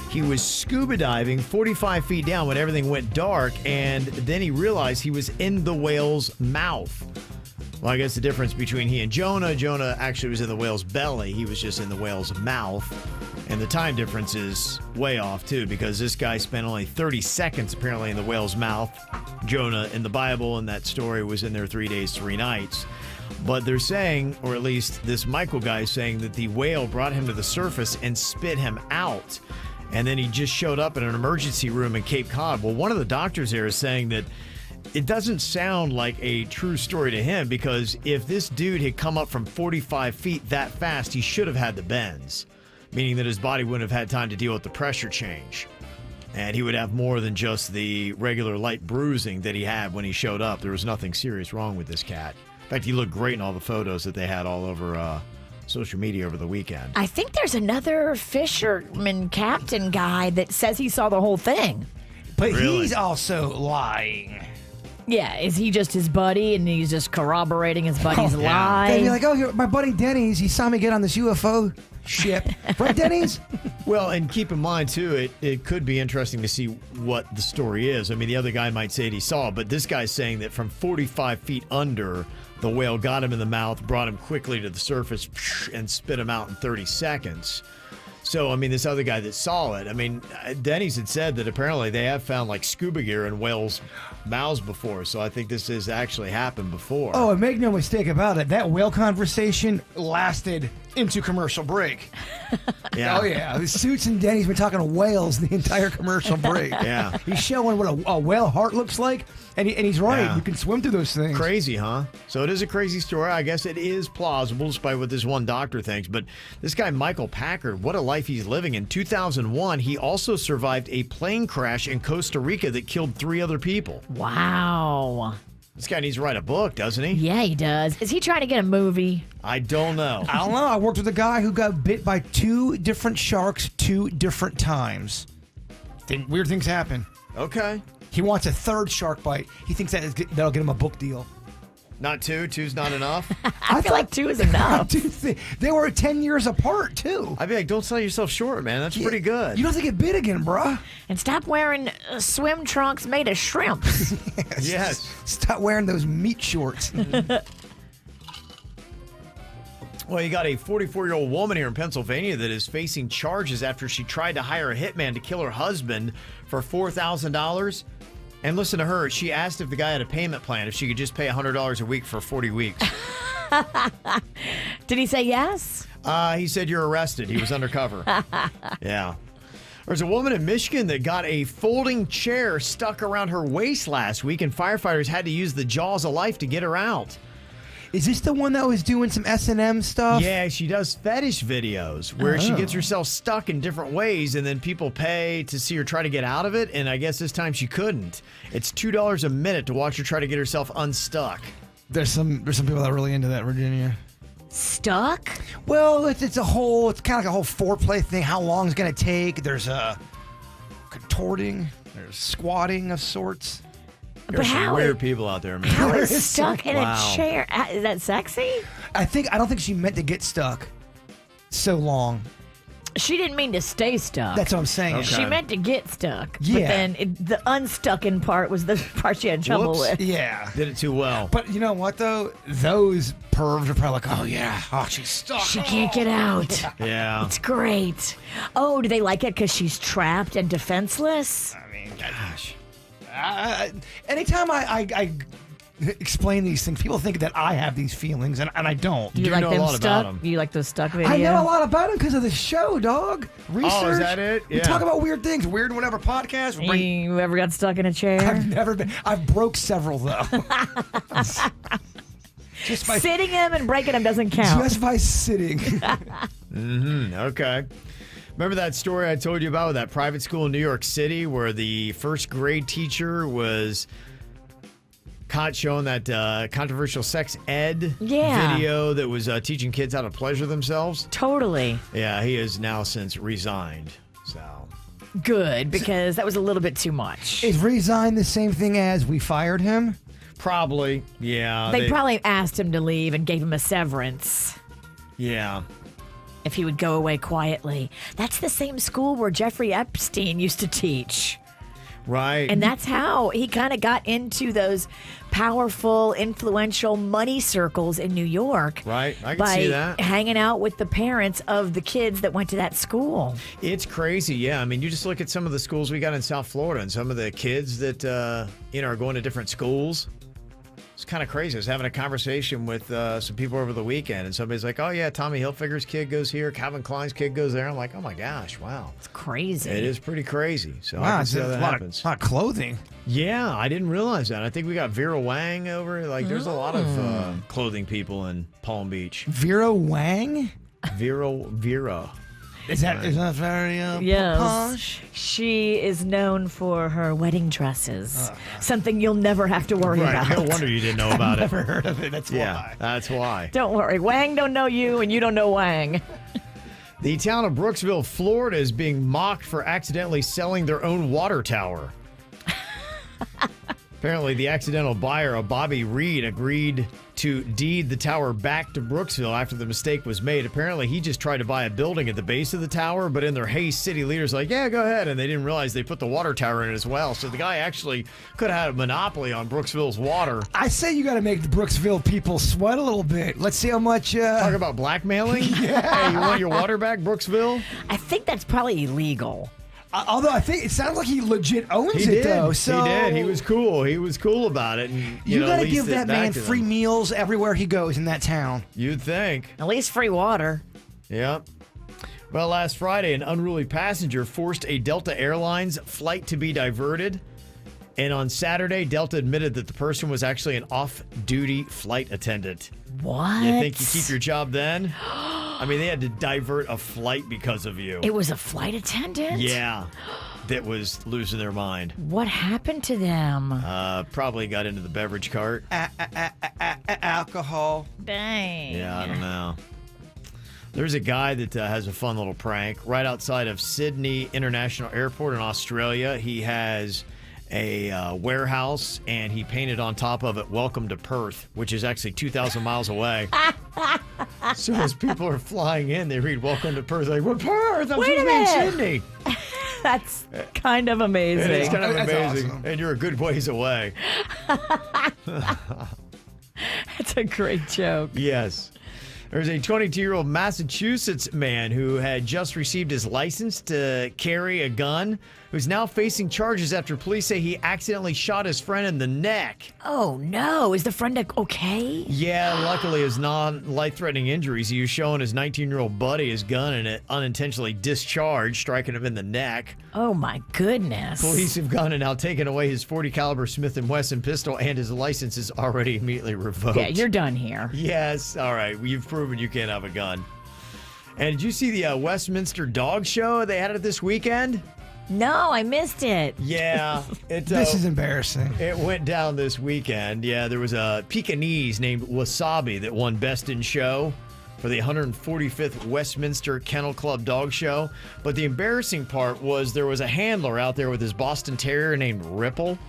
He was scuba diving 45 feet down when everything went dark, and then he realized he was in the whale's mouth. Well, I guess the difference between he and Jonah actually was in the whale's belly. He was just in the whale's mouth. And the time difference is way off, too, because this guy spent only 30 seconds, apparently, in the whale's mouth. Jonah, in the Bible, in that story, was in there 3 days, 3 nights. But they're saying, or at least this Michael guy is saying, that the whale brought him to the surface and spit him out. And then he just showed up in an emergency room in Cape Cod. Well, one of the doctors there is saying that it doesn't sound like a true story to him, because if this dude had come up from 45 feet that fast, he should have had the bends, meaning that his body wouldn't have had time to deal with the pressure change. And he would have more than just the regular light bruising that he had when he showed up. There was nothing serious wrong with this cat. In fact, he looked great in all the photos that they had all over social media over the weekend. I think there's another fisherman captain guy that says he saw the whole thing. But he's also lying. Yeah, is he just his buddy and he's just corroborating his buddy's lie? They'd be like, oh, my buddy Denny's, he saw me get on this UFO ship. Right, Denny's? Well, and keep in mind, too, it could be interesting to see what the story is. I mean, the other guy might say that he saw it, but this guy's saying that from 45 feet under, the whale got him in the mouth, brought him quickly to the surface, and spit him out in 30 seconds. So, I mean, this other guy that saw it, I mean, Denny's had said that apparently they have found, like, scuba gear in whales' mouths before. So I think this has actually happened before. Oh, and make no mistake about it, that whale conversation lasted into commercial break. Yeah. Oh, yeah. The Suits and Denny's been talking whales the entire commercial break. Yeah. He's showing what a whale heart looks like, and he's right. Yeah. You can swim through those things. Crazy, huh? So it is a crazy story. I guess it is plausible, despite what this one doctor thinks. But this guy, Michael Packard, what a life he's living. In 2001, he also survived a plane crash in Costa Rica that killed 3 other people. Wow. This guy needs to write a book, doesn't he? Yeah, he does. Is he trying to get a movie? I don't know. I don't know. I worked with a guy who got bit by 2 different sharks 2 different times. Weird things happen. Okay. He wants a 3rd shark bite. He thinks that'll get him a book deal. Not 2? 2's not enough? I feel like 2 is enough. They were 10 years apart, too. I'd be like, don't sell yourself short, man. That's pretty good. You don't have to get bit again, bruh. And stop wearing swim trunks made of shrimps. Yes. Stop wearing those meat shorts. Well, you got a 44-year-old woman here in Pennsylvania that is facing charges after she tried to hire a hitman to kill her husband for $4,000. And listen to her. She asked if the guy had a payment plan, if she could just pay $100 a week for 40 weeks. Did he say yes? He said, you're arrested. He was undercover. Yeah. There's a woman in Michigan that got a folding chair stuck around her waist last week, and firefighters had to use the jaws of life to get her out. Is this the one that was doing some S&M stuff? Yeah, she does fetish videos where she gets herself stuck in different ways, and then people pay to see her try to get out of it, and I guess this time she couldn't. It's $2 a minute to watch her try to get herself unstuck. There's some people that are really into that, Virginia. Stuck? Well, it's kind of like a whole foreplay thing. How long is going to take? There's contorting. There's squatting of sorts. There's some weird people out there, man. How is stuck in a chair? Is that sexy? I don't think she meant to get stuck so long. She didn't mean to stay stuck. That's what I'm saying. Okay. She meant to get stuck. Yeah. But then the unstucking part was the part she had trouble with. Yeah. Did it too well. But you know what, though? Those pervs are probably like, oh, yeah. Oh, she's stuck. She can't get out. Yeah. It's great. Oh, do they like it because she's trapped and defenseless? I mean, Gosh. Anytime I explain these things, people think that I have these feelings, and I don't. You do like know a them lot stuck? about 'em. You like those stuck videos? I know a lot about them because of the show, dog. Research. Oh, is that it? We Yeah. talk about weird things. Weird whatever podcast. We bring- You ever got stuck in a chair? I've never been. I've broke several, though. Just by Sitting them and breaking them doesn't count. Just by sitting. Okay. Remember that story I told you about with that private school in New York City where the first grade teacher was caught showing that controversial sex ed video that was teaching kids how to pleasure themselves? Totally. Yeah, he has now since resigned. So Good, because that was a little bit too much. Is resign the same thing as we fired him? probably, yeah. They probably asked him to leave and gave him a severance. Yeah. If he would go away quietly. That's the same school where Jeffrey Epstein used to teach. Right. And that's how he kind of got into those powerful, influential money circles in New York. Right. I can by see that. hanging out with the parents of the kids that went to that school. It's crazy. Yeah. I mean, you just look at some of the schools we got in South Florida and some of the kids that, are going to different schools. It's kind of crazy. I was having a conversation with some people over the weekend, and somebody's like, oh, yeah, Tommy Hilfiger's kid goes here. Calvin Klein's kid goes there. I'm like, oh, my gosh, wow. It's crazy. It is pretty crazy. So I Wow, can it's see how a that lot happens. of clothing. Yeah, I didn't realize that. I think we got Vera Wang over. Like, there's a lot of clothing people in Palm Beach. Vera Wang? Vera. Is that very Yes. posh? She is known for her wedding dresses. Something you'll never have to worry Right. about. No wonder you didn't know about it. Never heard of it. That's Yeah, why. that's why. Don't worry. Wang don't know you, and you don't know Wang. The town of Brooksville, Florida is being mocked for accidentally selling their own water tower. Apparently, the accidental buyer, a Bobby Reed, agreed to deed the tower back to Brooksville after the mistake was made. Apparently, he just tried to buy a building at the base of the tower, but in their haste, city leaders like, yeah, go ahead. And they didn't realize they put the water tower in it as well. So the guy actually could have had a monopoly on Brooksville's water. I say you got to make the Brooksville people sweat a little bit. Let's see how much. Talk about blackmailing? Yeah. Hey, you want your water back, Brooksville? I think that's probably illegal. Although I think it sounds like he legit owns He it, did. though. So He did. He was cool. He was cool about it. And, You got to leased give it that back man to them. free meals everywhere he goes in that town. You'd think. At least free water. Yep. Well, last Friday, an unruly passenger forced a Delta Airlines flight to be diverted. And on Saturday, Delta admitted that the person was actually an off-duty flight attendant. What? You think you keep your job then? I mean, they had to divert a flight because of you. It was a flight attendant? Yeah. that was losing their mind. What happened to them? Probably got into the beverage cart. Alcohol. Dang. Yeah, I don't know. There's a guy that has a fun little prank right outside of Sydney International Airport in Australia. He has a warehouse, and he painted on top of it, "Welcome to Perth," which is actually 2,000 miles away. So as people are flying in, they read "Welcome to Perth." Like, "What Perth? I'm Wait supposed a to be in minute. Sydney." That's kind of amazing. It's kind of That's amazing. awesome. And you're a good ways away. That's a great joke. Yes. There's a 22-year-old Massachusetts man who had just received his license to carry a gun, who's now facing charges after police say he accidentally shot his friend in the neck. Oh, no. Is the friend okay? Yeah, luckily his non-life-threatening injuries. He was showing his 19-year-old buddy his gun, and it unintentionally discharged, striking him in the neck. Oh, my goodness. Police have gone and now taken away his .40 caliber Smith & Wesson pistol, and his license is already immediately revoked. Yeah, you're done here. Yes. All right. You've proven you can't have a gun. And did you see the Westminster Dog Show they had it this weekend? No, I missed it. Yeah. This is embarrassing. It went down this weekend. Yeah, there was a Pekingese named Wasabi that won Best in Show for the 145th Westminster Kennel Club Dog Show. But the embarrassing part was there was a handler out there with his Boston Terrier named Ripple.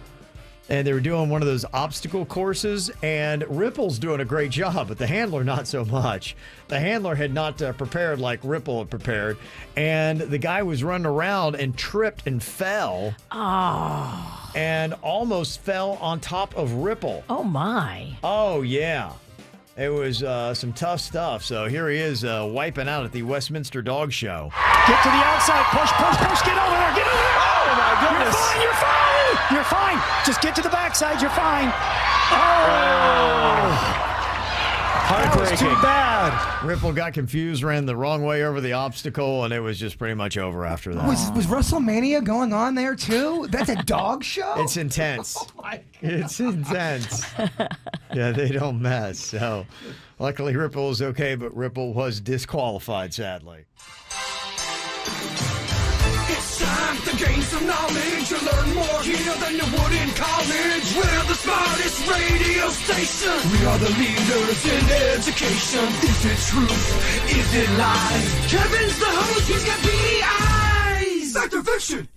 And they were doing one of those obstacle courses, and Ripple's doing a great job, but the handler not so much. The handler had not prepared like Ripple had prepared, and the guy was running around and tripped and fell. Oh. And almost fell on top of Ripple. Oh, my. Oh, yeah. It was some tough stuff. So here he is wiping out at the Westminster Dog Show. Get to the outside. Push. Get over there. Get over there. Oh my goodness. You're fine. You're fine. Just get to the backside. You're fine. That was too bad. Ripple got confused, ran the wrong way over the obstacle, and it was just pretty much over after that. Was WrestleMania going on there too? That's a dog show? It's intense. It's intense. Yeah, they don't mess. So luckily Ripple is okay, but Ripple was disqualified, sadly. It's time to gain some knowledge. You learn more here than you would in college. We're the smartest radio station. We are the leaders in education. Is it truth? Is it lies? Kevin's the host. He's got beady eyes. Fact or fiction?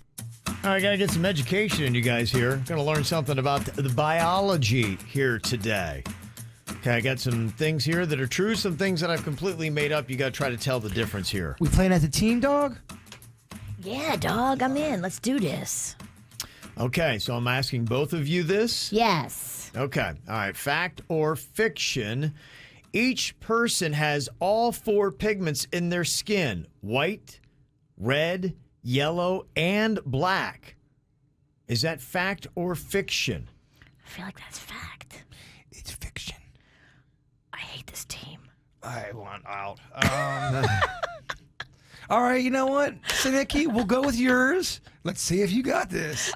All right, gotta get some education in you guys here. Gonna learn something about the biology here today. Okay, I got some things here that are true, some things that I've completely made up. You gotta try to tell the difference here. We playing as a team, dog? Yeah, dog, I'm in. Let's do this. Okay, so I'm asking both of you this. Yes. Okay, all right. Fact or fiction? Each person has all four pigments in their skin: white, red, yellow, and black. Is that fact or fiction? I feel like that's fact. It's fiction. I hate this team. I want out. All right, you know what, Sineki, we'll go with yours. Let's see if you got this.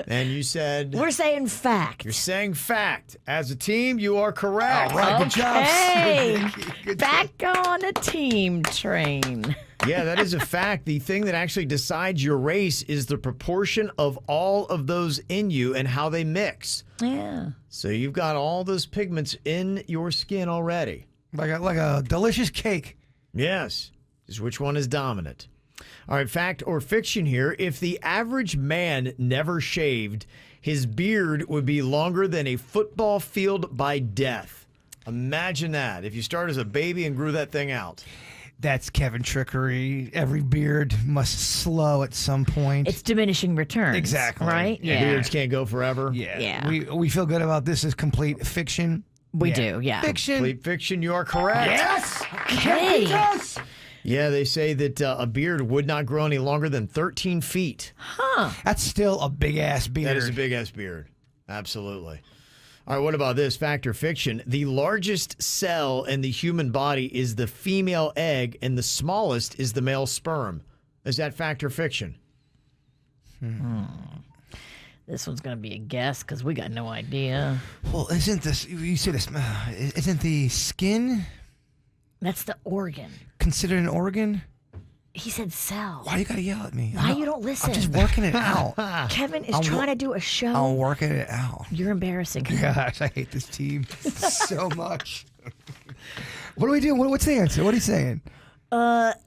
And you said... We're saying fact. You're saying fact. As a team, you are correct. All right, good job, Hey, Sineki. Good back on the team train. Yeah, that is a fact. The thing that actually decides your race is the proportion of all of those in you and how they mix. Yeah. So you've got all those pigments in your skin already. Like a delicious cake. Yes. Just which one is dominant. All right, fact or fiction here. If the average man never shaved, his beard would be longer than a football field by death. Imagine that. If you start as a baby and grew that thing out. That's Kevin trickery. Every beard must slow at some point. It's diminishing returns. Exactly. Right? Yeah. Beards can't go forever. Yeah. We feel good about this as complete fiction. We do, yeah. Fiction. Complete fiction, you are correct. Yes. Okay. Yeah, they say that a beard would not grow any longer than 13 feet. Huh. That's still a big ass beard. That is a big ass beard. Absolutely. All right, what about this? Fact or fiction? The largest cell in the human body is the female egg, and the smallest is the male sperm. Is that fact or fiction? This one's going to be a guess because we got no idea. Well, isn't this, you say this, isn't the skin That's the organ. considered an organ? He said cell. Why you gotta yell at me? Why you don't listen? I'm just working it out. Kevin is trying to do a show. I'm working it out. You're embarrassing. Gosh, I hate this team so much. What are we doing? What's the answer? What are you saying?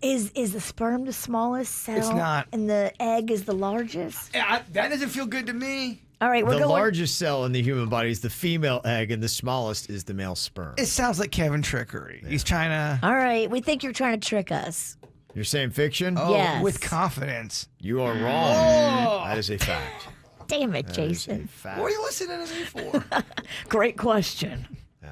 Is the sperm the smallest cell? It's not. And the egg is the largest? That doesn't feel good to me. All right, The largest cell in the human body is the female egg, and the smallest is the male sperm. It sounds like Kevin trickery. Yeah. He's trying to. All right, we think you're trying to trick us. You're saying fiction? Oh, yes. With confidence. You are wrong. That is a fact. Damn it, Jason. Fact. What are you listening to me for? Great question. Yeah.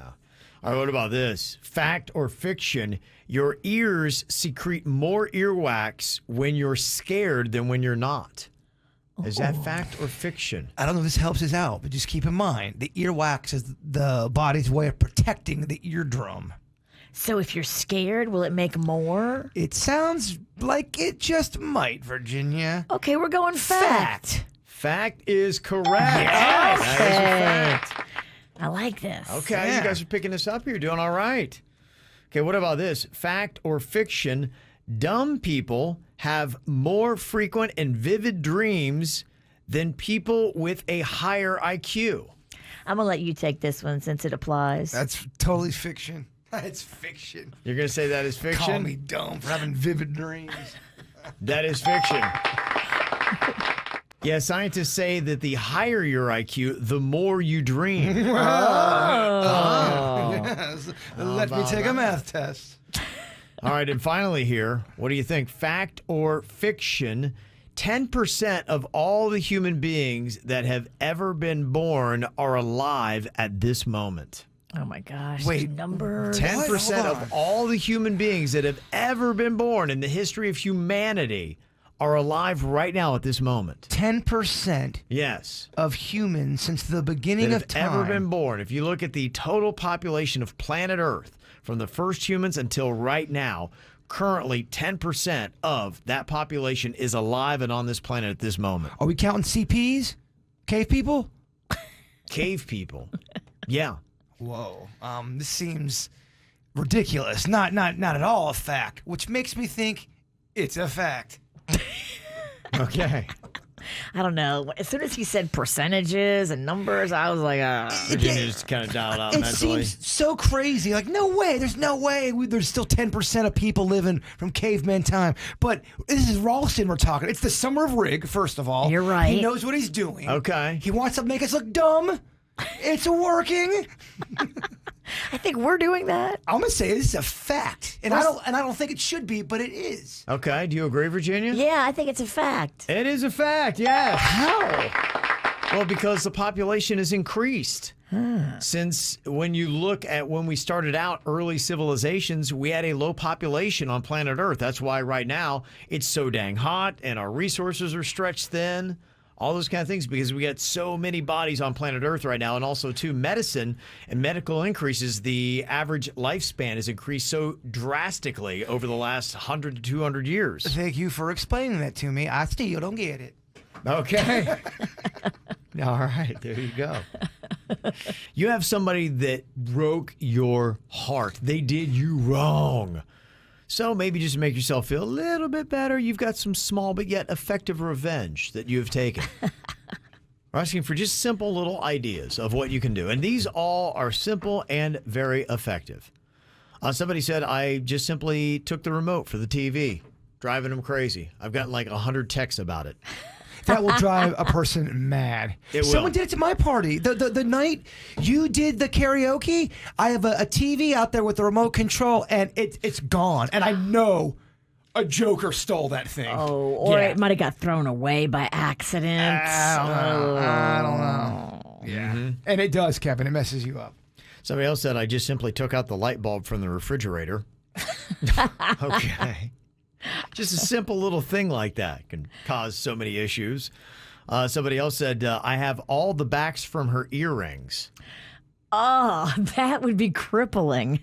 All right, what about this? Fact or fiction? Your ears secrete more earwax when you're scared than when you're not. Is that fact or fiction? I don't know if this helps us out, but just keep in mind, the earwax is the body's way of protecting the eardrum. So if you're scared, will it make more? It sounds like it just might, Virginia. Okay, we're going fact. Fact is correct. Yes. That is a fact. I like this. Okay, you guys are picking this up. You're doing all right. Okay, what about this? Fact or fiction? Dumb people have more frequent and vivid dreams than people with a higher IQ. I'm going to let you take this one since it applies. That's totally fiction. It's fiction. You're going to say that is fiction? Call me dumb for having vivid dreams. That is fiction. Yeah, scientists say that the higher your IQ, the more you dream. Yes. Let me take a math test. All right, and finally here, what do you think? Fact or fiction? 10% of all the human beings that have ever been born are alive at this moment. Oh my gosh. Wait, numbers. 10% of all the human beings that have ever been born in the history of humanity are alive right now at this moment. 10% Yes. of humans since the beginning That of have time. ever been born. If you look at the total population of planet Earth from the first humans until right now, currently 10% of that population is alive and on this planet at this moment. Are we counting CPs? Cave people? Cave people. Yeah. Whoa. This seems ridiculous. Not at all a fact, which makes me think it's a fact. Okay. I don't know. As soon as he said percentages and numbers, I was like, Virginia just kind of dialed out It mentally. seems so crazy. Like, no way. There's no way. There's still 10% of people living from caveman time. But this is Ralston we're talking. It's the summer of Rig, first of all. You're right. He knows what he's doing. Okay. He wants to make us look dumb. It's working. I think we're doing that. I'm gonna say this is a fact, and I don't think it should be, but it is. Okay. Do you agree, Virginia? Yeah, I think it's a fact. It is a fact, yes. How? Well, because the population has increased. Since when you look at when we started out early civilizations, we had a low population on planet Earth. That's why right now it's so dang hot and our resources are stretched thin. All those kind of things because we got so many bodies on planet Earth right now. And also, too, medicine and medical increases. The average lifespan has increased so drastically over the last 100 to 200 years. Thank you for explaining that to me. I still don't get it. Okay. All right. There you go. You have somebody that broke your heart. They did you wrong. So maybe just to make yourself feel a little bit better, you've got some small but yet effective revenge that you have taken. We're asking for just simple little ideas of what you can do. And these all are simple and very effective. Somebody said, I just simply took the remote for the TV, driving them crazy. I've gotten like 100 texts about it. That will drive a person mad. It will. Someone did it to my party. The night you did the karaoke, I have a TV out there with the remote control, and it's gone. And I know a joker stole that thing. Oh, or Yeah. it might have got thrown away by accident. I don't know. Yeah. And it does, Kevin. It messes you up. Somebody else said, I just simply took out the light bulb from the refrigerator. Okay. Just a simple little thing like that can cause so many issues. Somebody else said, I have all the backs from her earrings. Oh, that would be crippling.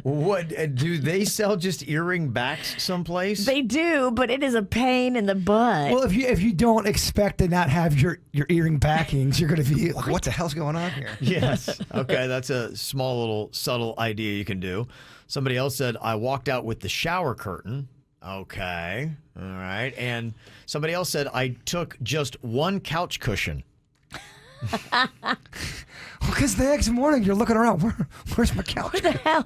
What, do they sell just earring backs someplace? They do, but it is a pain in the butt. Well, if you don't expect to not have your earring backings, you're going to be like, what the hell's going on here? Yes. Okay, that's a small little subtle idea you can do. Somebody else said, I walked out with the shower curtain. Okay. All right. And somebody else said, I took just one couch cushion. Because the next morning you're looking around, where's my couch? What the hell?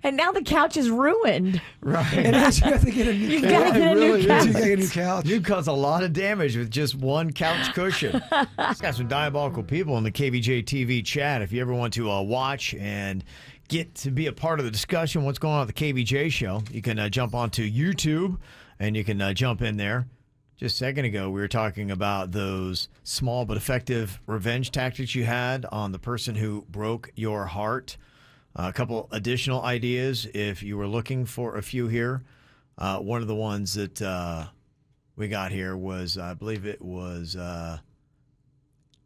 And now the couch is ruined. Right. And as you have to get a new You've couch. got to get a new couch. You get a new couch. You cause a lot of damage with just one couch cushion. It's got some diabolical people in the KVJ TV chat. If you ever want to watch and get to be a part of the discussion, what's going on at the KVJ show, you can jump onto YouTube and you can jump in there. Just a second ago, we were talking about those small but effective revenge tactics you had on the person who broke your heart. A couple additional ideas if you were looking for a few here. One of the ones that we got here was, I believe it was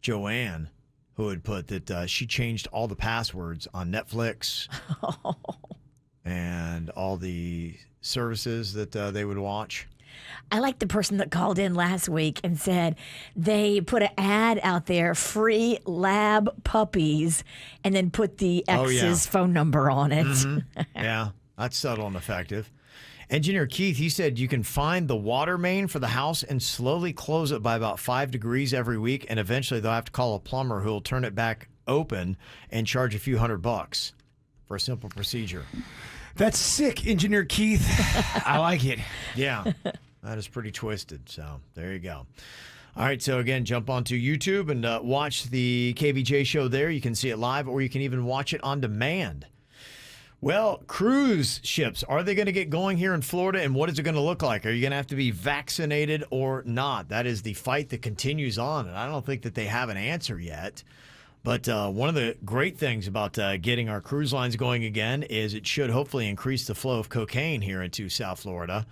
Joanne, who had put that she changed all the passwords on Netflix and all the services that they would watch. I like the person that called in last week and said they put an ad out there, free lab puppies, and then put the ex's phone number on it. Mm-hmm. Yeah, that's subtle and effective. Engineer Keith, he said you can find the water main for the house and slowly close it by about 5 degrees every week, and eventually they'll have to call a plumber who will turn it back open and charge a few $100 for a simple procedure. That's sick, Engineer Keith. I like it. Yeah, that is pretty twisted. So there you go. All right, so again, jump onto YouTube and watch the KVJ show there. You can see it live, or you can even watch it on demand. Well, cruise ships, are they going to get going here in Florida, and what is it going to look like? Are you going to have to be vaccinated or not? That is the fight that continues on, and I don't think that they have an answer yet. But one of the great things about getting our cruise lines going again is it should hopefully increase the flow of cocaine here into South Florida.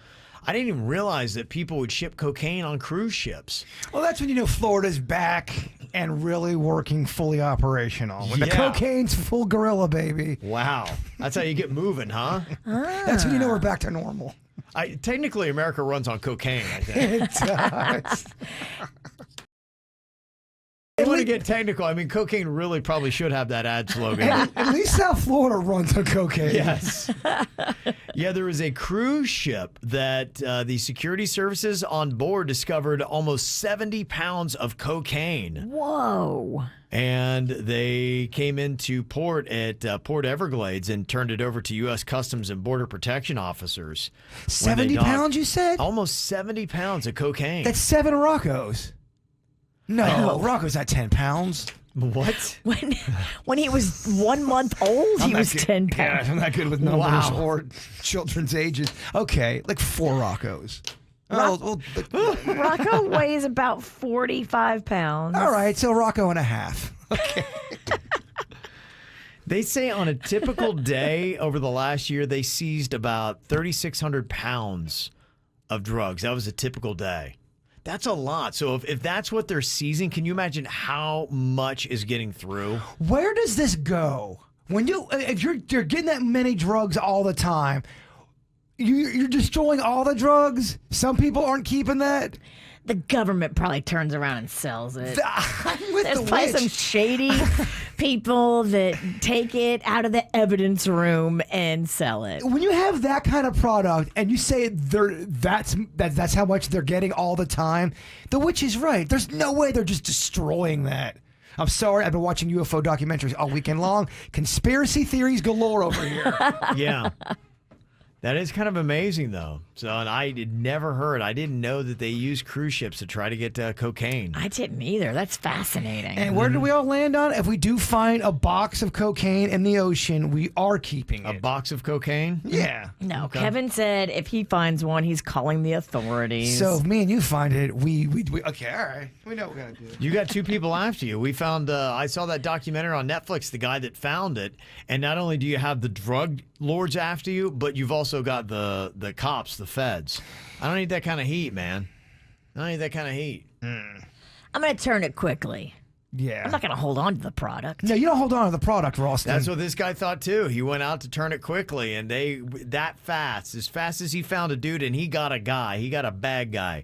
I didn't even realize that people would ship cocaine on cruise ships. Well, that's when you know Florida's back and really working fully operational. When the cocaine's full gorilla, baby. Wow. That's how you get moving, huh? That's when you know we're back to normal. Technically, America runs on cocaine, I think. It does. I want to get technical. I mean, cocaine really probably should have that ad slogan. At least South Florida runs on cocaine. Yes. Yeah, there was a cruise ship that the security services on board discovered almost 70 pounds of cocaine. Whoa. And they came into port at Port Everglades and turned it over to U.S. Customs and Border Protection officers. 70 pounds, you said? Almost 70 pounds of cocaine. That's 7 Roccos. No, Rocco's not 10 pounds. What? When he was 1 month old, he was 10 pounds. Yeah, I'm not good with numbers or children's ages. Okay, like 4 Roccos. Rocco weighs about 45 pounds. All right, so Rocco and a half. Okay. They say on a typical day over the last year, they seized about 3,600 pounds of drugs. That was a typical day. That's a lot. So if that's what they're seizing, can you imagine how much is getting through? Where does this go? If you're getting that many drugs all the time, you're destroying all the drugs? Some people aren't keeping that? The government probably turns around and sells it. There's probably some shady people that take it out of the evidence room and sell it. When you have that kind of product and you say that's how much they're getting all the time, the witch is right. There's no way they're just destroying that. I'm sorry, I've been watching UFO documentaries all weekend long. Conspiracy theories galore over here. Yeah. That is kind of amazing, though. So, and I had never heard. I didn't know that they use cruise ships to try to get cocaine. I didn't either. That's fascinating. And where do we all land on? If we do find a box of cocaine in the ocean, we are keeping it. A box of cocaine? Yeah. No, okay. Kevin said if he finds one, he's calling the authorities. So if me and you find it, we okay, all right. We know what we're going to do. You got 2 people after you. We found, I saw that documentary on Netflix, the guy that found it. And not only do you have the drug lords after you, but you've also got the cops, the feds. I don't need that kind of heat, man. I don't need that kind of heat. I'm going to turn it quickly. Yeah. I'm not going to hold on to the product. No, you don't hold on to the product, Ralston. That's what this guy thought, too. He went out to turn it quickly, and as fast as he found a dude, and he got a guy. He got a bad guy.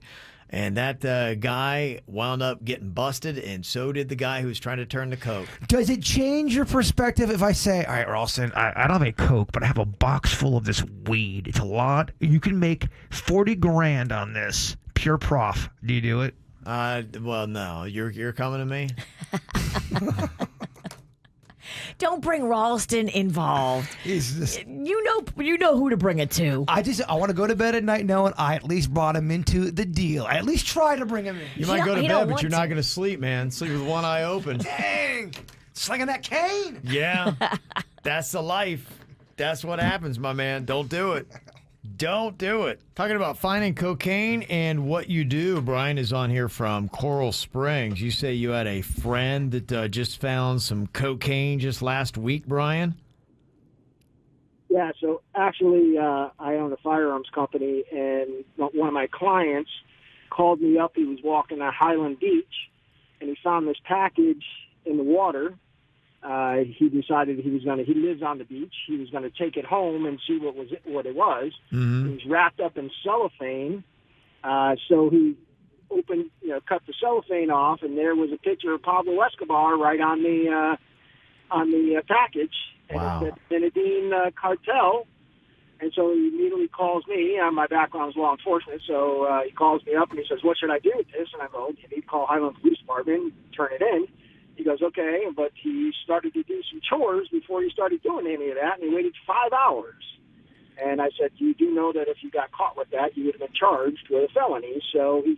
And that guy wound up getting busted, and so did the guy who was trying to turn to coke. Does it change your perspective if I say, all right, Ralston, I don't have any coke, but I have a box full of this weed. It's a lot. You can make 40 grand on this. Pure prof. Do you do it? Well, no. You're coming to me? Don't bring Ralston involved. You know who to bring it to. I want to go to bed at night knowing I at least brought him into the deal. I at least try to bring him in. You might go to bed, but you're not going to sleep, man. Sleep with one eye open. Dang! Slinging that cane. Yeah. That's the life. That's what happens, my man. Don't do it. Don't do it. Talking about finding cocaine and what you do, Brian is on here from Coral Springs. You say you had a friend that just found some cocaine just last week, Brian? Yeah, so actually I own a firearms company, and one of my clients called me up. He was walking at Highland Beach, and he found this package in the water. He decided he lives on the beach. He was going to take it home and see what it was. Mm-hmm. It was wrapped up in cellophane. So he cut the cellophane off, and there was a picture of Pablo Escobar right on the package. Wow. And it said Medellin Cartel. And so he immediately calls me. My background is law enforcement, so he calls me up and he says, "What should I do with this?" And I go, "You need to call Highland Police Department, turn it in." He goes, "Okay," but he started to do some chores before he started doing any of that, and he waited 5 hours. And I said, "You do know that if you got caught with that, you would have been charged with a felony." So he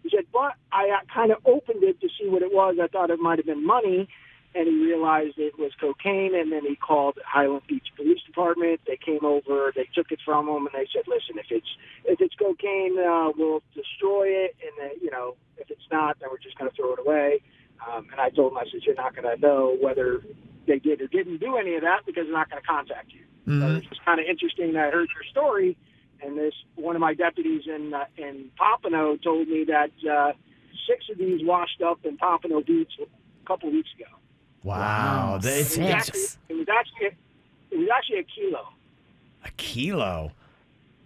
said, "But I kind of opened it to see what it was. I thought it might have been money." And he realized it was cocaine, and then he called Highland Beach Police Department. They came over, they took it from him, and they said, "Listen, if it's cocaine, we'll destroy it, and then, if it's not, then we're just going to throw it away." And I told him, I said, "You're not going to know whether they did or didn't do any of that because they're not going to contact you." Mm-hmm. So it's just kind of interesting that I heard your story, and one of my deputies in Pompano told me that 6 of these washed up in Pompano Beach a couple of weeks ago. Wow. It was actually a kilo. A kilo?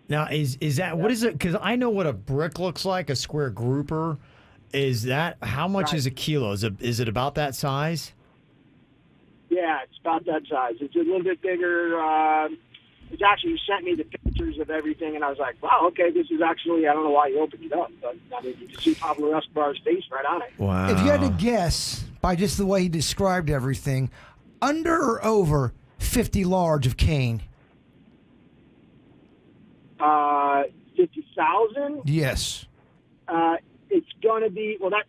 Now, is that, what is it? Because I know what a brick looks like, a square grouper. Is that, how much is a kilo? Is it about that size? Yeah, it's about that size. It's a little bit bigger. It's actually, you sent me the pictures of everything, and I was like, wow, okay, this is actually, I don't know why you opened it up, but I mean, you can see Pablo Escobar's face right on it. Wow. If you had to guess, by just the way he described everything, under or over 50 large of cane? 50,000? Yes. It's going to be, well, that's,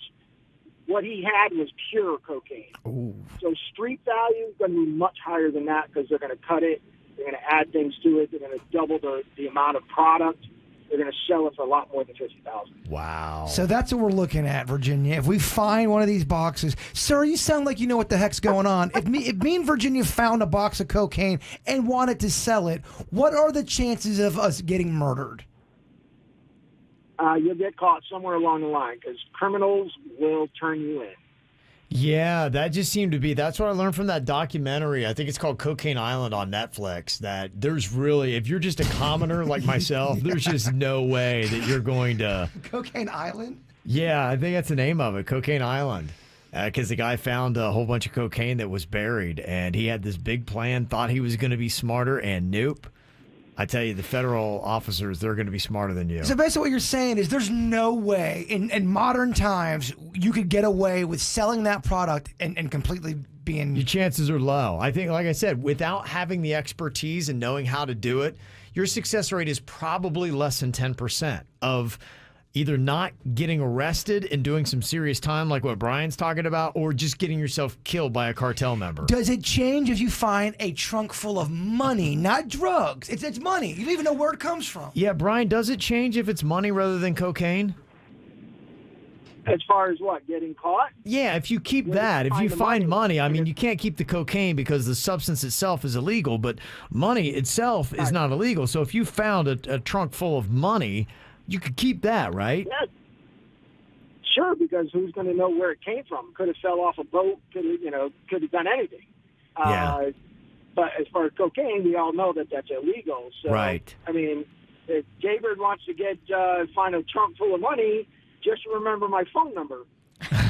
what he had was pure cocaine. Ooh. So street value is going to be much higher than that because they're going to cut it, they're going to add things to it, they're going to double the amount of product. They're going to sell it for a lot more than $50,000. Wow. So that's what we're looking at, Virginia. If we find one of these boxes, sir, you sound like you know what the heck's going on. If me and Virginia found a box of cocaine and wanted to sell it, what are the chances of us getting murdered? You'll get caught somewhere along the line because criminals will turn you in. Yeah, that just seemed to be, that's what I learned from that documentary. I think it's called Cocaine Island on Netflix, that there's really, if you're just a commoner like myself, there's just no way that you're going to. Cocaine Island? Yeah, I think that's the name of it, Cocaine Island. Because the guy found a whole bunch of cocaine that was buried, and he had this big plan, thought he was going to be smarter, and nope. I tell you, the federal officers, they're going to be smarter than you. So basically what you're saying is there's no way in modern times you could get away with selling that product and completely being... Your chances are low. I think, like I said, without having the expertise and knowing how to do it, your success rate is probably less than 10% of either not getting arrested and doing some serious time like what Brian's talking about, or just getting yourself killed by a cartel member. Does it change if you find a trunk full of money, not drugs? It's money. You don't even know where it comes from. Yeah, Brian, does it change if it's money rather than cocaine? As far as what, getting caught? Yeah, if you keep that, if you find money, I mean, you can't keep the cocaine because the substance itself is illegal, but money itself is not illegal. So if you found a trunk full of money, you could keep that, right? Yeah. Sure, because who's going to know where it came from? Could have fell off a boat. Could have done anything. Yeah. But as far as cocaine, we all know that that's illegal. So, right. I mean, if Jaybird wants to find a trunk full of money, just remember my phone number.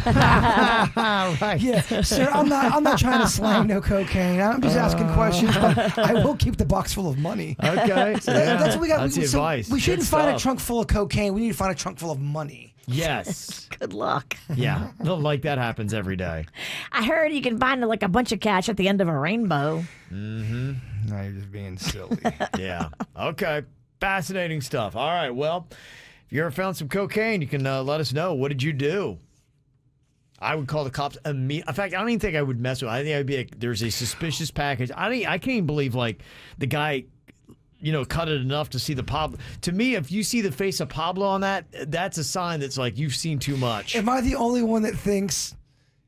Right. Yeah, sir. I'm not trying to slang no cocaine. I'm just asking questions, but I will keep the box full of money. Okay. So that's what we got. That's the advice. We shouldn't Good find a stuff. trunk full of cocaine. We need to find a trunk full of money. Yes. Good luck. Yeah. Like that happens every day. I heard you can find like a bunch of cash at the end of a rainbow. Mm-hmm. Now you're just being silly. Yeah. Okay. Fascinating stuff. All right. Well, if you ever found some cocaine, you can let us know. What did you do? I would call the cops immediately. In fact, I don't even think I would mess with it. I think I'd be like, there's a suspicious package. I can't even believe like the guy, cut it enough to see the Pablo. To me, if you see the face of Pablo on that, that's a sign that's like you've seen too much. Am I the only one that thinks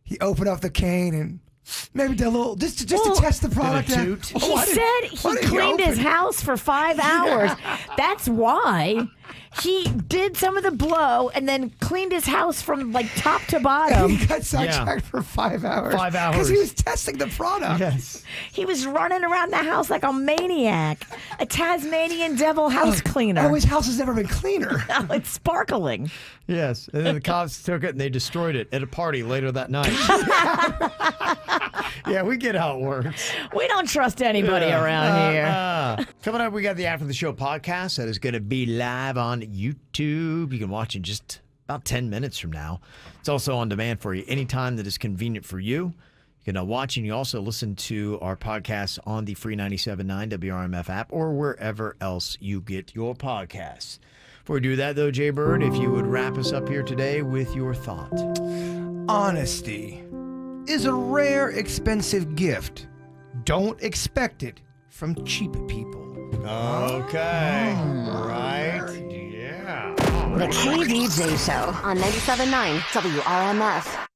he opened up the cane and maybe did a little just to test the product out? He said he cleaned his house for 5 hours. That's why. He did some of the blow and then cleaned his house from like top to bottom. He got sidetracked for 5 hours. 5 hours. Because he was testing the product. Yes. He was running around the house like a maniac. A Tasmanian devil house cleaner. Oh, his house has never been cleaner. Oh, it's sparkling. Yes. And then the cops took it and they destroyed it at a party later that night. Yeah, we get how it works. We don't trust anybody around here. Coming up, we got the After the Show podcast that is going to be live on YouTube. You can watch in just about 10 minutes from now. It's also on demand for you anytime that is convenient for you. You can watch and you also listen to our podcast on the free 97.9 WRMF app or wherever else you get your podcasts. Before we do that, though, Jay Bird, if you would wrap us up here today with your thought. Honesty is a rare, expensive gift. Don't expect it from cheap people. Okay. Right. Yeah. The KVJ Show on 97.9 WRMF.